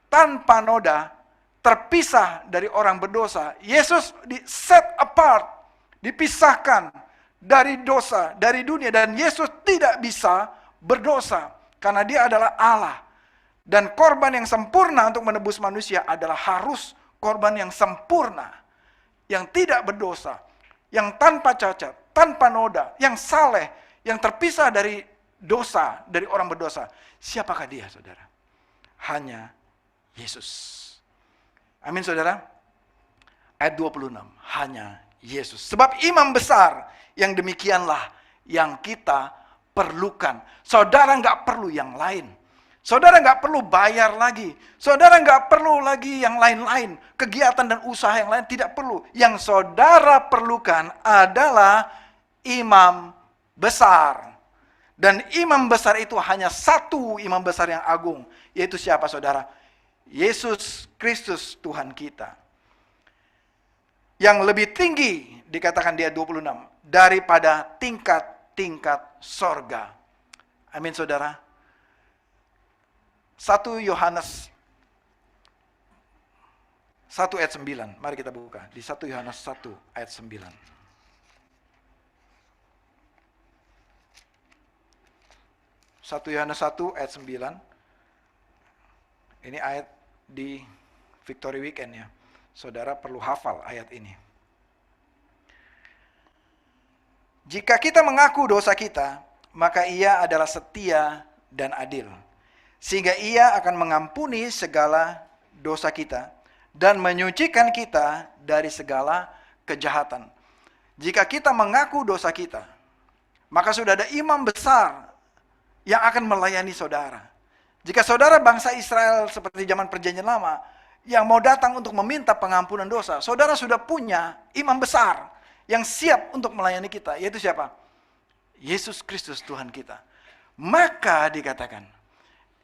S4: tanpa noda, terpisah dari orang berdosa. Yesus di set apart, dipisahkan dari dosa, dari dunia, dan Yesus tidak bisa berdosa karena dia adalah Allah. Dan korban yang sempurna untuk menebus manusia adalah harus korban yang sempurna, yang tidak berdosa, yang tanpa cacat, tanpa noda, yang saleh, yang terpisah dari dosa, dari orang berdosa. Siapakah dia, saudara? Hanya Yesus. Amin, saudara. Ayat 26, hanya Yesus. Sebab imam besar yang demikianlah yang kita perlukan. Saudara nggak perlu yang lain. Saudara nggak perlu bayar lagi. Saudara nggak perlu lagi yang lain-lain. Kegiatan dan usaha yang lain tidak perlu. Yang saudara perlukan adalah imam besar. Dan imam besar itu hanya satu imam besar yang agung. Yaitu siapa saudara? Yesus Kristus Tuhan kita. Yang lebih tinggi, dikatakan di ayat 26, daripada tingkat-tingkat sorga. Amin saudara. 1 Yohanes 1 ayat 9. Mari kita buka. Di 1 Yohanes 1 ayat 9. 1 Yohanes 1 ayat 9. Ini ayat di Victory Weekend ya. Saudara perlu hafal ayat ini. Jika kita mengaku dosa kita, maka Ia adalah setia dan adil. Sehingga Ia akan mengampuni segala dosa kita dan menyucikan kita dari segala kejahatan. Jika kita mengaku dosa kita, maka sudah ada imam besar yang akan melayani saudara. Jika saudara bangsa Israel seperti zaman perjanjian lama, yang mau datang untuk meminta pengampunan dosa, saudara sudah punya imam besar yang siap untuk melayani kita, yaitu siapa? Yesus Kristus Tuhan kita. Maka dikatakan,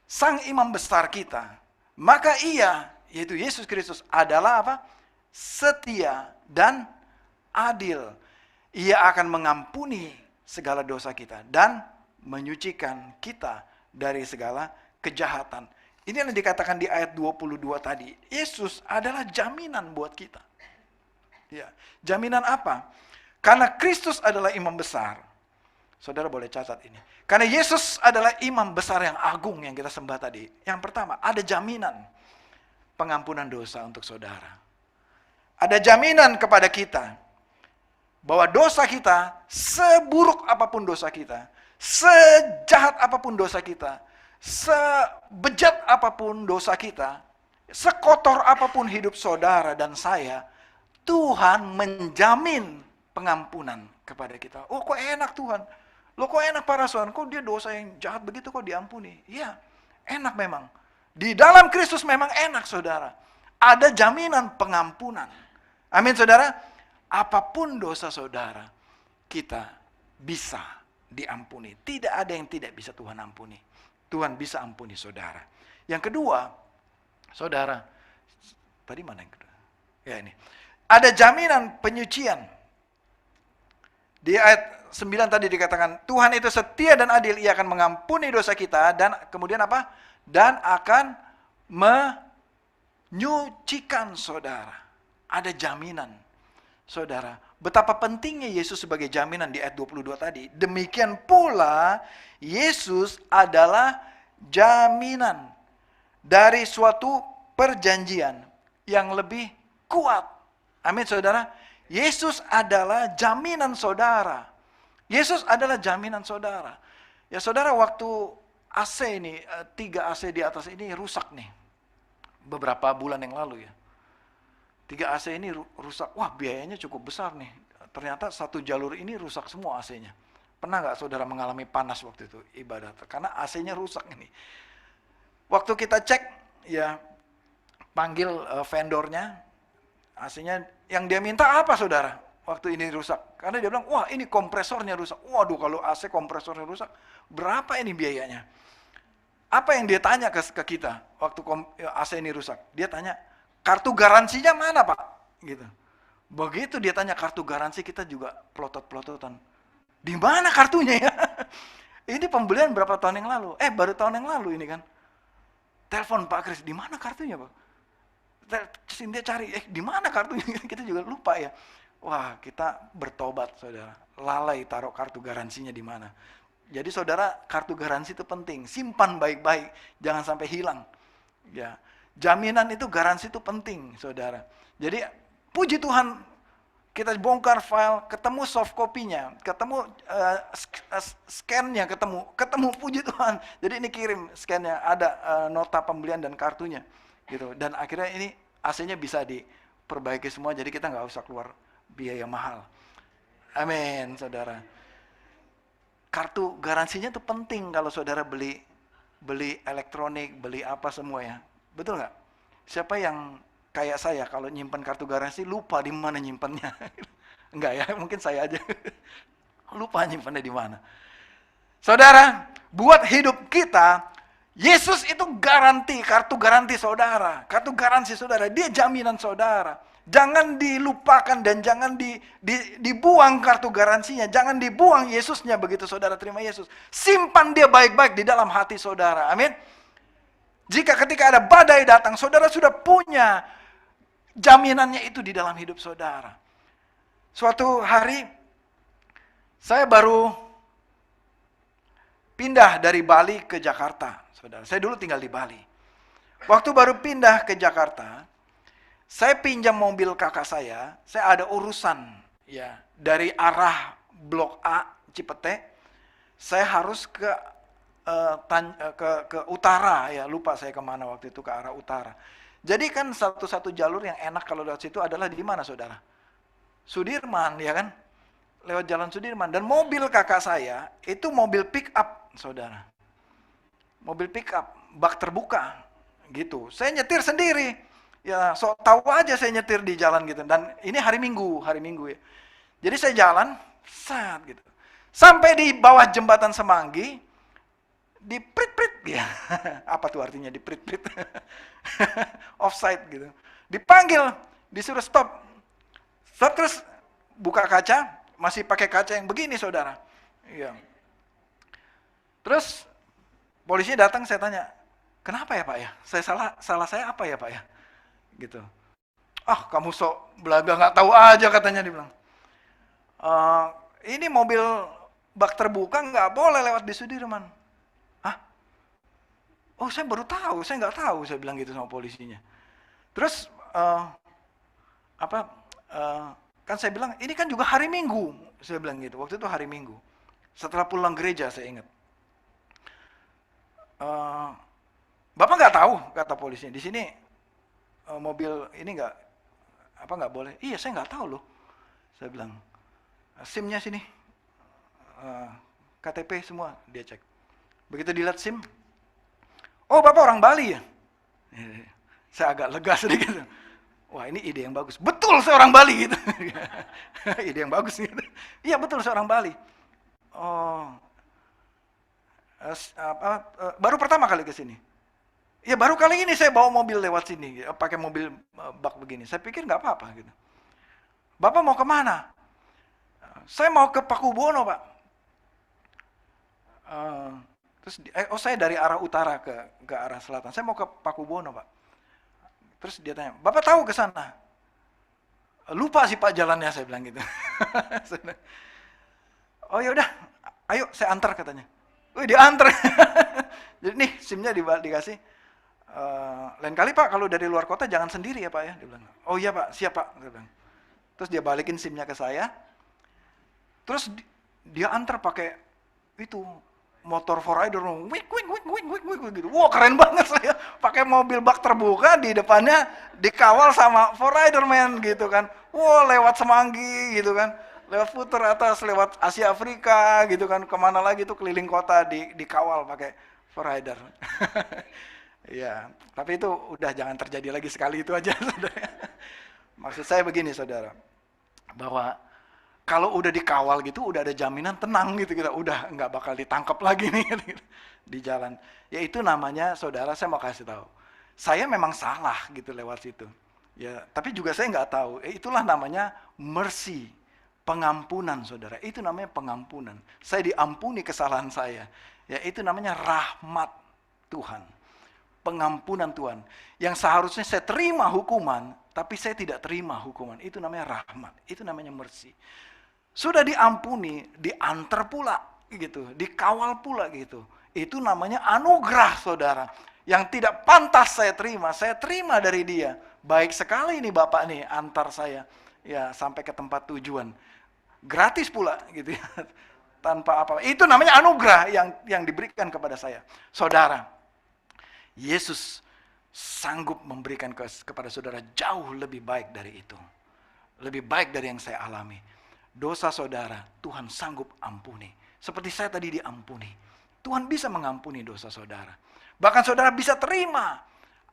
S4: sang imam besar kita, maka Ia, yaitu Yesus Kristus, adalah apa? Setia dan adil. Ia akan mengampuni segala dosa kita dan menyucikan kita dari segala kejahatan. Ini yang dikatakan di ayat 22 tadi. Yesus adalah jaminan buat kita. Ya, jaminan apa? Karena Kristus adalah imam besar. Saudara boleh catat ini. Karena Yesus adalah imam besar yang agung yang kita sembah tadi. Yang pertama, ada jaminan pengampunan dosa untuk saudara. Ada jaminan kepada kita bahwa dosa kita, seburuk apapun dosa kita, sejahat apapun dosa kita, sebejat apapun dosa kita, sekotor apapun hidup saudara dan saya, Tuhan menjamin pengampunan kepada kita. Oh kok enak Tuhan, loh kok enak Pak Raswan, kok dia dosa yang jahat begitu kok diampuni. Iya, enak memang. Di dalam Kristus memang enak saudara. Ada jaminan pengampunan. Amin saudara. Apapun dosa saudara, kita bisa diampuni. Tidak ada yang tidak bisa Tuhan ampuni. Tuhan bisa ampuni saudara. Yang kedua, saudara, tadi mana yang kedua? Ya ini. Ada jaminan penyucian. Di ayat 9 tadi dikatakan, Tuhan itu setia dan adil, Ia akan mengampuni dosa kita, dan kemudian apa? Dan akan menyucikan saudara. Ada jaminan. Saudara, betapa pentingnya Yesus sebagai jaminan di ayat 22 tadi. Demikian pula, Yesus adalah jaminan dari suatu perjanjian yang lebih kuat. Amin saudara. Yesus adalah jaminan saudara. Yesus adalah jaminan saudara. Ya saudara, waktu AC ini, 3 AC di atas ini rusak nih. Beberapa bulan yang lalu ya. 3 AC ini rusak, wah biayanya cukup besar nih. Ternyata satu jalur ini rusak semua AC-nya. Pernah nggak saudara mengalami panas waktu itu ibadah? Karena AC-nya rusak ini. Waktu kita cek, ya panggil vendornya, AC-nya yang dia minta apa saudara? Waktu ini rusak. Karena dia bilang, wah ini kompresornya rusak. Waduh kalau AC kompresornya rusak, berapa ini biayanya? Apa yang dia tanya ke kita waktu AC ini rusak? Dia tanya, kartu garansinya mana Pak? Gitu. Begitu dia tanya kartu garansi, kita juga pelotot-pelototan. Di mana kartunya ya? Ini pembelian berapa tahun yang lalu? Baru tahun yang lalu ini kan. Telepon Pak Kris, di mana kartunya Pak? Terus dia cari, di mana kartunya? Kita juga lupa ya. Wah, kita bertobat saudara. Lalai taruh kartu garansinya di mana. Jadi saudara, kartu garansi itu penting. Simpan baik-baik, jangan sampai hilang. Ya. Jaminan itu, garansi itu penting, saudara. Jadi, puji Tuhan, kita bongkar file, ketemu soft copy-nya, ketemu scan-nya, ketemu puji Tuhan. Jadi ini kirim scan-nya, ada nota pembelian dan kartunya, gitu. Dan akhirnya ini AC-nya bisa diperbaiki semua, jadi kita nggak usah keluar biaya mahal. Amin, saudara. Kartu garansinya itu penting kalau saudara beli elektronik, beli apa semua ya. Betul nggak? Siapa yang kayak saya kalau nyimpan kartu garansi lupa di mana nyimpannya? Enggak ya, mungkin saya aja. Lupa nyimpannya di mana. Saudara, buat hidup kita, Yesus itu garansi, kartu garansi saudara. Kartu garansi saudara, dia jaminan saudara. Jangan dilupakan dan jangan dibuang kartu garansinya. Jangan dibuang Yesusnya begitu saudara terima Yesus. Simpan dia baik-baik di dalam hati saudara. Amin. Jika ketika ada badai datang, saudara sudah punya jaminannya itu di dalam hidup saudara. Suatu hari, saya baru pindah dari Bali ke Jakarta. Saudara, saya dulu tinggal di Bali. Waktu baru pindah ke Jakarta, saya pinjam mobil kakak saya ada urusan ya dari arah Blok A Cipete, saya harus ke utara ya, lupa saya kemana waktu itu, ke arah utara. Jadi kan satu-satu jalur yang enak kalau lewat situ adalah di mana saudara? Sudirman ya kan? Lewat jalan Sudirman. Dan mobil kakak saya itu mobil pick up saudara. Mobil pick up, bak terbuka gitu. Saya nyetir sendiri. Ya, tahu aja saya nyetir di jalan gitu. Dan ini hari Minggu ya. Jadi saya jalan, saat gitu. Sampai di bawah jembatan Semanggi, di prit-prit ya. Apa tuh artinya di prit-prit? Offside gitu. Dipanggil, disuruh stop. Stop terus buka kaca, masih pakai kaca yang begini saudara. Iya. Terus polisi datang, saya tanya, kenapa ya Pak ya? Salah saya apa ya Pak ya? Gitu. Ah, kamu sok belaga nggak tahu aja katanya dibilang. Ini mobil bak terbuka nggak boleh lewat di Sudirman. Hah? Oh, saya baru tahu, saya nggak tahu, saya bilang gitu sama polisinya. Terus kan saya bilang ini kan juga hari Minggu, saya bilang gitu. Waktu itu hari Minggu. Setelah pulang gereja saya ingat. Bapak nggak tahu, kata polisinya. Di sini mobil ini nggak boleh. Iya, saya nggak tahu loh. Saya bilang, SIM-nya sini, KTP semua dia cek. Begitu dilihat SIM, oh Bapak orang Bali ya? Saya agak lega sedikit. Wah, ini ide yang bagus. Betul, saya orang Bali gitu. Ide yang bagus gitu. Iya betul, saya orang Bali. Oh, baru pertama kali ke sini. Ya baru kali ini saya bawa mobil lewat sini, pakai mobil bak begini. Saya pikir nggak apa-apa gitu. Bapak mau kemana? Saya mau ke Pakubono Pak. Saya dari arah utara ke arah selatan. Saya mau ke Pakubono Pak. Terus dia tanya, Bapak tahu ke sana? Lupa sih Pak jalannya, saya bilang gitu. Oh ya udah, ayo saya antar katanya. Wih diantar. Jadi nih SIM-nya dikasih. Lain kali Pak kalau dari luar kota jangan sendiri ya Pak ya. Dia bilang, oh iya Pak, siap Pak. Dia bilang. Terus dia balikin SIM-nya ke saya. Terus dia antar pakai itu motor 4Rider, wik gitu. Wah keren banget saya. Pakai mobil bak terbuka, di depannya dikawal sama 4Rider man gitu kan. Wah lewat Semanggi gitu kan. Lewat puter atas, lewat Asia Afrika gitu kan. Kemana lagi tuh keliling kota dikawal pakai 4Rider. Ya, tapi itu udah jangan terjadi lagi, sekali itu aja saudara. Maksud saya begini saudara, bahwa kalau udah dikawal gitu, udah ada jaminan tenang gitu, kita udah nggak bakal ditangkap lagi nih gitu, di jalan. Ya itu namanya saudara, saya mau kasih tahu, saya memang salah gitu lewat situ. Ya, tapi juga saya nggak tahu. Itulah namanya mercy, pengampunan saudara. Itu namanya pengampunan. Saya diampuni kesalahan saya. Ya itu namanya rahmat Tuhan. Pengampunan Tuhan. Yang seharusnya saya terima hukuman, tapi saya tidak terima hukuman. Itu namanya rahmat. Itu namanya mercy. Sudah diampuni, diantar pula gitu, dikawal pula gitu. Itu namanya anugerah saudara. Yang tidak pantas saya terima dari dia. Baik sekali nih Bapak nih antar saya ya sampai ke tempat tujuan. Gratis pula gitu ya. Tanpa apa. Itu namanya anugerah yang diberikan kepada saya. Saudara, Yesus sanggup memberikan kepada saudara jauh lebih baik dari itu. Lebih baik dari yang saya alami. Dosa saudara, Tuhan sanggup ampuni. Seperti saya tadi diampuni. Tuhan bisa mengampuni dosa saudara. Bahkan saudara bisa terima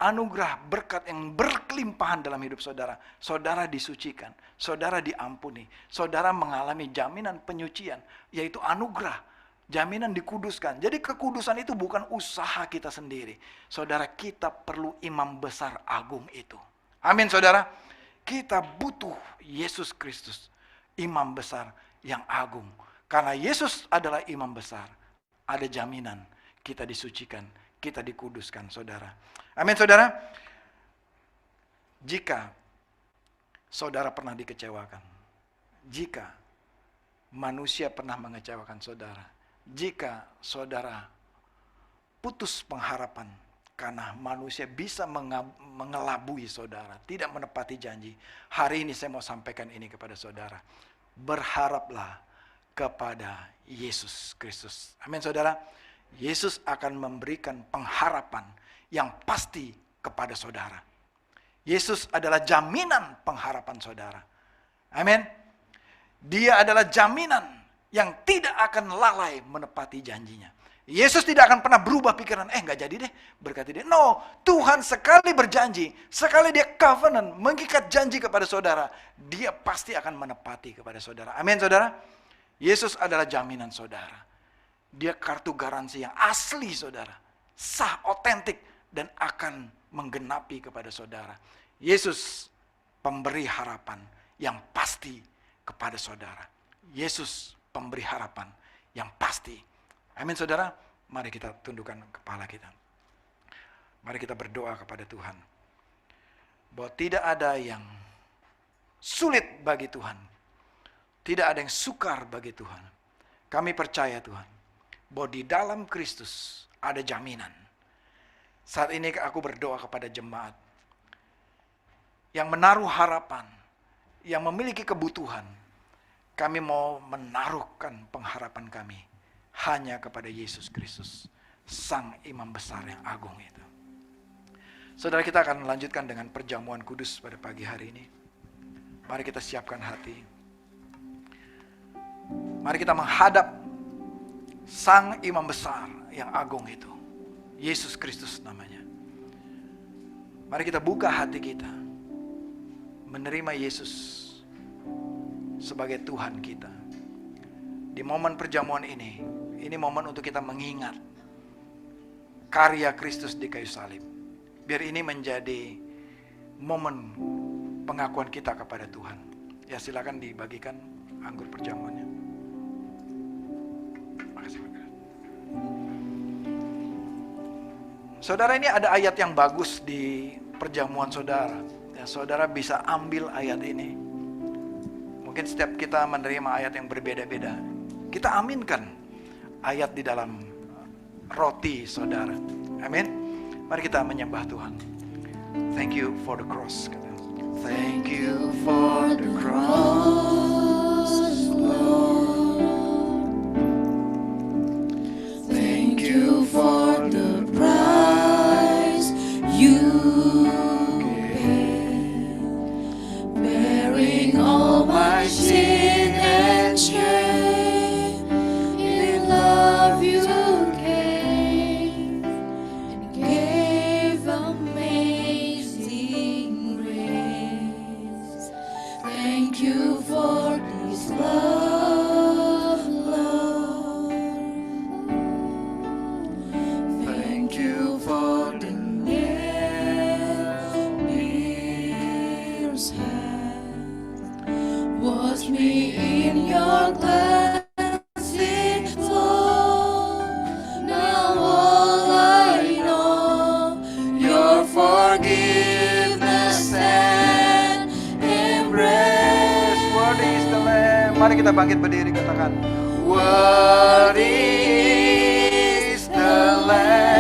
S4: anugerah berkat yang berkelimpahan dalam hidup saudara. Saudara disucikan, saudara diampuni, saudara mengalami jaminan penyucian, yaitu anugerah, jaminan dikuduskan. Jadi kekudusan itu bukan usaha kita sendiri. Saudara, kita perlu imam besar agung itu. Amin saudara. Kita butuh Yesus Kristus, imam besar yang agung. Karena Yesus adalah imam besar, ada jaminan kita disucikan, kita dikuduskan saudara. Amin saudara. Jika saudara pernah dikecewakan, jika manusia pernah mengecewakan saudara, jika saudara putus pengharapan karena manusia bisa mengelabui saudara, tidak menepati janji, hari ini saya mau sampaikan ini kepada saudara. Berharaplah kepada Yesus Kristus. Amin saudara. Yesus akan memberikan pengharapan yang pasti kepada saudara. Yesus adalah jaminan pengharapan saudara. Amin. Dia adalah jaminan yang tidak akan lalai menepati janjinya. Yesus tidak akan pernah berubah pikiran, nggak jadi deh, berkati dia. No, Tuhan sekali berjanji, sekali dia covenant, mengikat janji kepada saudara, dia pasti akan menepati kepada saudara. Amin saudara. Yesus adalah jaminan saudara. Dia kartu garansi yang asli saudara, sah, otentik, dan akan menggenapi kepada saudara. Yesus pemberi harapan yang pasti kepada saudara. Yesus pemberi harapan yang pasti. Amin saudara. Mari kita tundukkan kepala kita. Mari kita berdoa kepada Tuhan, bahwa tidak ada yang sulit bagi Tuhan, tidak ada yang sukar bagi Tuhan. Kami percaya Tuhan, bahwa di dalam Kristus ada jaminan. Saat ini aku berdoa kepada jemaat yang menaruh harapan, yang memiliki kebutuhan. Kami mau menaruhkan pengharapan kami hanya kepada Yesus Kristus, Sang Imam Besar yang agung itu. Saudara, kita akan melanjutkan dengan perjamuan kudus pada pagi hari ini. Mari kita siapkan hati. Mari kita menghadap Sang Imam Besar yang agung itu, Yesus Kristus namanya. Mari kita buka hati kita, menerima Yesus sebagai Tuhan kita. Di momen perjamuan ini momen untuk kita mengingat karya Kristus di kayu salib. Biar ini menjadi momen pengakuan kita kepada Tuhan. Ya, silakan dibagikan anggur perjamuannya. Saudara, ini ada ayat yang bagus di perjamuan saudara. Ya, saudara bisa ambil ayat ini. Mungkin setiap kita menerima ayat yang berbeda-beda. Kita aminkan ayat di dalam roti saudara. Amin. Mari kita menyembah Tuhan. Thank you for the cross. Thank you for the cross, Lord.
S2: Thank you for the price you paid, bearing all my sin and shame. In love you came and gave amazing grace. Thank you for this love, Lord. Thank you for the nail-pierced hands. Wash me in your cleansing flow. Now all I know, your forgiveness and embrace.
S4: Worthy is the Lamb. Mari kita bangkit berdiri, katakan, worthy is the Lamb,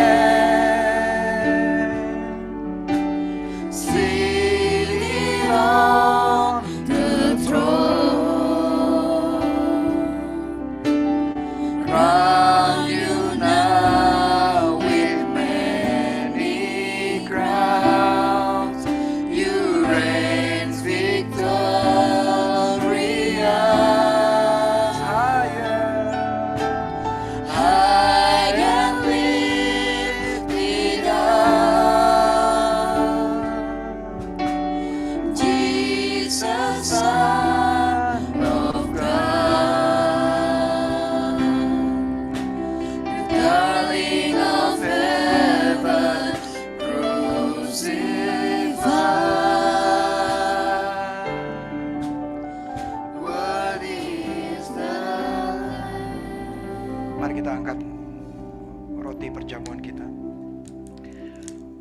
S2: Sitting on the throne, crown you now with many crowns. You reign victorious, high and lifted.
S4: kita angkat roti perjamuan kita.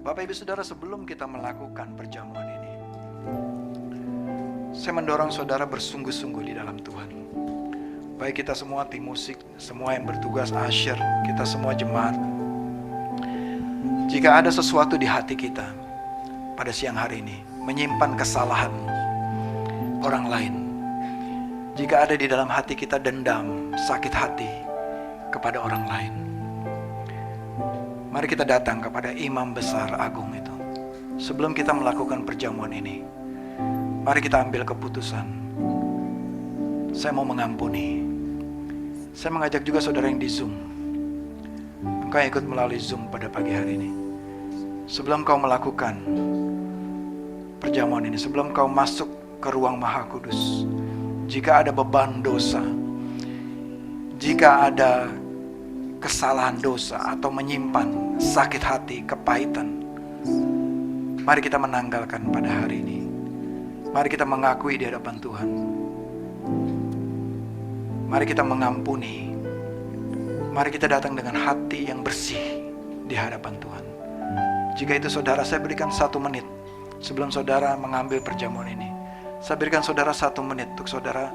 S4: Bapak Ibu Saudara, sebelum kita melakukan perjamuan ini, saya mendorong saudara bersungguh-sungguh di dalam Tuhan. Baik kita semua tim musik, semua yang bertugas usher, kita semua jemaat. Jika ada sesuatu di hati kita pada siang hari ini, menyimpan kesalahan orang lain, jika ada di dalam hati kita dendam, sakit hati kepada orang lain, mari kita datang kepada Imam Besar Agung itu. Sebelum kita melakukan perjamuan ini, mari kita ambil keputusan. Saya mau mengampuni. Saya mengajak juga saudara yang di Zoom. Engkau yang ikut melalui Zoom pada pagi hari ini. Sebelum kau melakukan perjamuan ini, sebelum kau masuk ke ruang Maha Kudus, jika ada beban dosa, jika ada kesalahan dosa atau menyimpan sakit hati, kepahitan, mari kita menanggalkan pada hari ini. Mari kita mengakui di hadapan Tuhan. Mari kita mengampuni. Mari kita datang dengan hati yang bersih di hadapan Tuhan. Jika itu saudara, saya berikan 1 menit sebelum saudara mengambil perjamuan ini. Saya berikan saudara 1 menit untuk saudara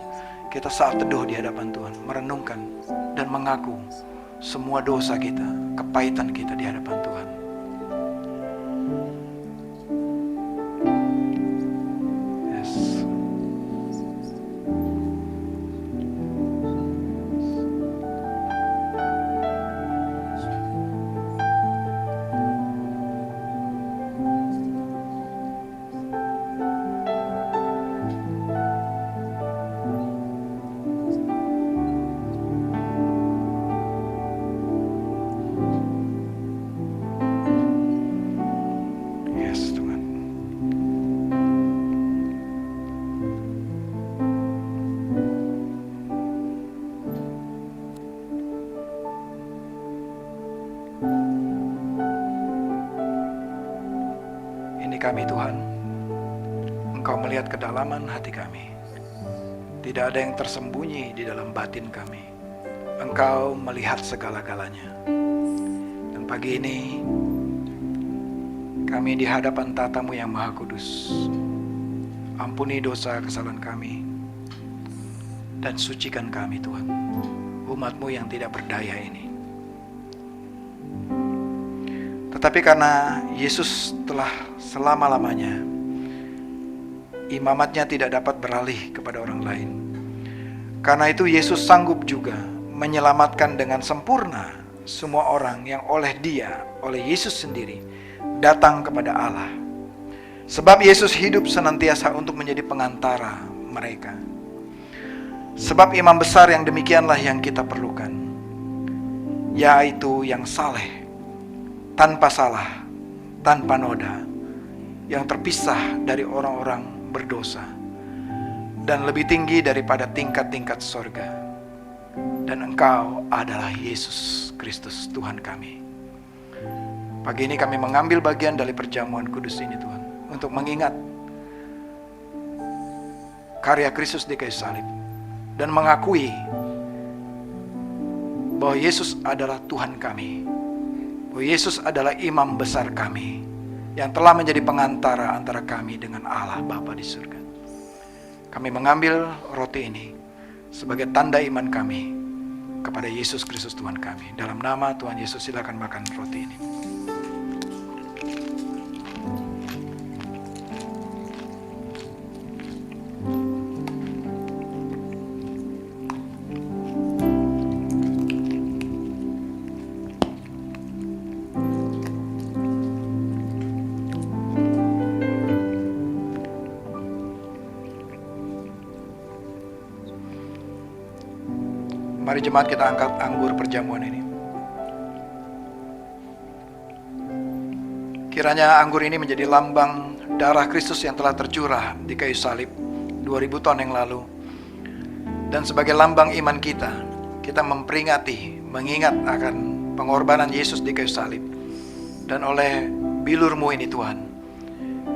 S4: kita saat teduh di hadapan Tuhan, merenungkan dan mengaku semua dosa kita, kepahitan kita di hadapan Tuhan. Yes. Yes, Tuhan. Ini kami Tuhan, Engkau melihat kedalaman hati kami. Tidak ada yang tersembunyi di dalam batin kami. Engkau melihat segala-galanya. Dan pagi ini kami di hadapan tatamu yang Maha Kudus. Ampuni dosa kesalahan kami dan sucikan kami Tuhan, umat-Mu yang tidak berdaya ini. Tetapi karena Yesus telah selama-lamanya, imamatnya tidak dapat beralih kepada orang lain. Karena itu Yesus sanggup juga menyelamatkan dengan sempurna semua orang yang oleh Dia, oleh Yesus sendiri, datang kepada Allah. Sebab Yesus hidup senantiasa untuk menjadi pengantara mereka. Sebab imam besar yang demikianlah yang kita perlukan, yaitu yang saleh, tanpa salah, tanpa noda, yang terpisah dari orang-orang berdosa, dan lebih tinggi daripada tingkat-tingkat sorga. Dan Engkau adalah Yesus Kristus Tuhan kami. Pagi ini kami mengambil bagian dari perjamuan kudus ini Tuhan, untuk mengingat karya Kristus di kayu salib, dan mengakui bahwa Yesus adalah Tuhan kami, bahwa Yesus adalah imam besar kami, yang telah menjadi pengantara antara kami dengan Allah Bapa di surga. Kami mengambil roti ini sebagai tanda iman kami kepada Yesus Kristus Tuhan kami. Dalam nama Tuhan Yesus, silakan makan roti ini. Mari jemaat kita angkat anggur perjamuan ini. Kiranya anggur ini menjadi lambang darah Kristus yang telah tercurah di kayu salib 2000 tahun yang lalu. Dan sebagai lambang iman kita, kita memperingati, mengingat akan pengorbanan Yesus di kayu salib. Dan oleh bilur-Mu ini Tuhan,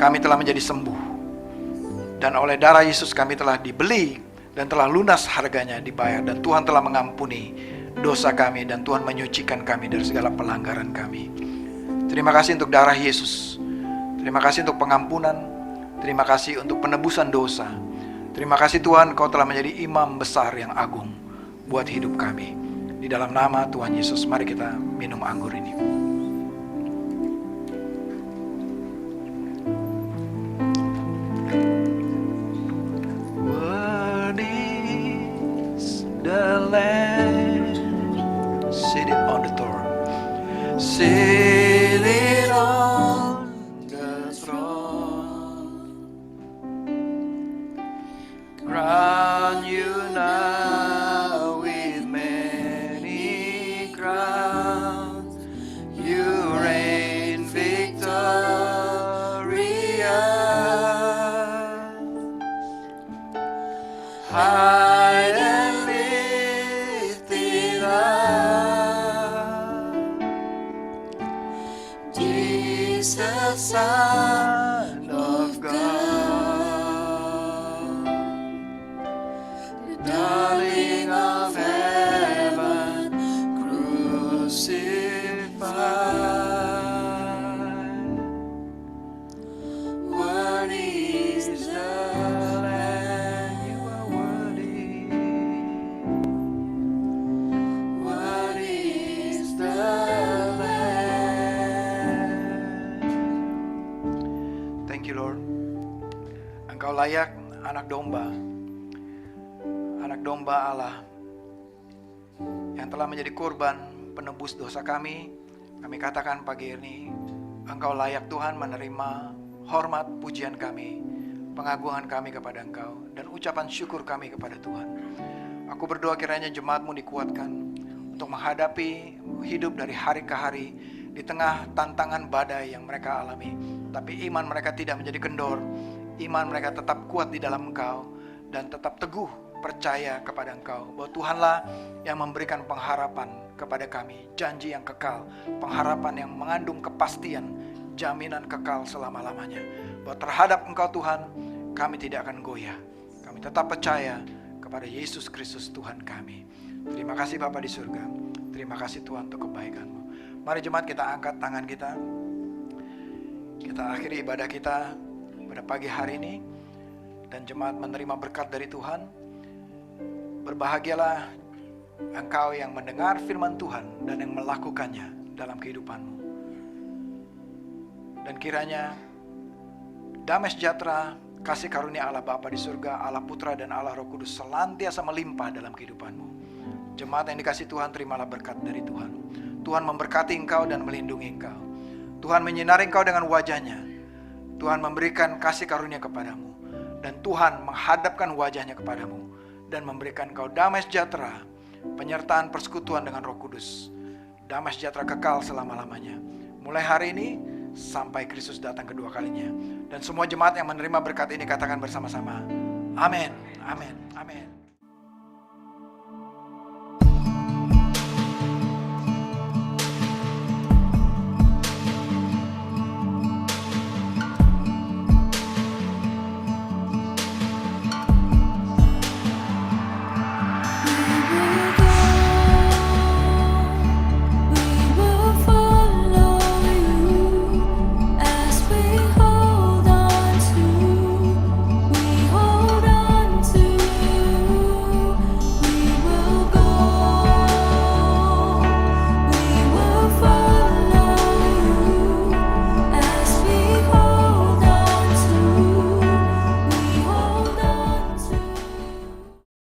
S4: kami telah menjadi sembuh. Dan oleh darah Yesus kami telah dibeli dan telah lunas harganya dibayar, dan Tuhan telah mengampuni dosa kami, dan Tuhan menyucikan kami dari segala pelanggaran kami. Terima kasih untuk darah Yesus. Terima kasih untuk pengampunan. Terima kasih untuk penebusan dosa. Terima kasih Tuhan, Kau telah menjadi imam besar yang agung buat hidup kami. Di dalam nama Tuhan Yesus, mari kita minum anggur ini. Worthy is the Lamb seated on the throne. Seated on the throne. Crown you now with many crowns. You reign victorious. High and lifted up. Jesus, Son of God, the darling of heaven, crucified. Worthy is the Lamb, you are worthy. Worthy is the Lamb. Thank you, Lord. Engkau layak, anak domba Allah yang telah menjadi korban penebus dosa kami. Kami katakan pagi ini, Engkau layak Tuhan menerima hormat pujian kami, pengagungan kami kepada Engkau, dan ucapan syukur kami kepada Tuhan. Aku berdoa kiranya jemaat-Mu dikuatkan untuk menghadapi hidup dari hari ke hari di tengah tantangan badai yang mereka alami. Tapi iman mereka tidak menjadi kendor, iman mereka tetap kuat di dalam Engkau, dan tetap teguh percaya kepada Engkau, bahwa Tuhanlah yang memberikan pengharapan kepada kami, janji yang kekal, pengharapan yang mengandung kepastian, jaminan kekal selama-lamanya. Bahwa terhadap Engkau Tuhan, kami tidak akan goyah. Kami tetap percaya kepada Yesus Kristus Tuhan kami. Terima kasih Bapa di surga. Terima kasih Tuhan untuk kebaikan-Mu. Mari jemaat kita angkat tangan kita. Kita akhiri ibadah kita pada pagi hari ini. Dan jemaat menerima berkat dari Tuhan. Berbahagialah engkau yang mendengar firman Tuhan dan yang melakukannya dalam kehidupanmu. Dan kiranya damai sejahtera, kasih karunia Allah Bapa di surga, Allah Putra dan Allah Roh Kudus senantiasa melimpah dalam kehidupanmu. Jemaat yang dikasih Tuhan, terimalah berkat dari Tuhan. Tuhan memberkati engkau dan melindungi engkau. Tuhan menyinari engkau dengan wajahnya. Tuhan memberikan kasih karunia kepadamu. Dan Tuhan menghadapkan wajahnya kepadamu dan memberikan engkau damai sejahtera, penyertaan persekutuan dengan Roh Kudus, damai sejahtera kekal selama-lamanya, mulai hari ini sampai Kristus datang kedua kalinya. Dan semua jemaat yang menerima berkat ini katakan bersama-sama, amin, amin, amin.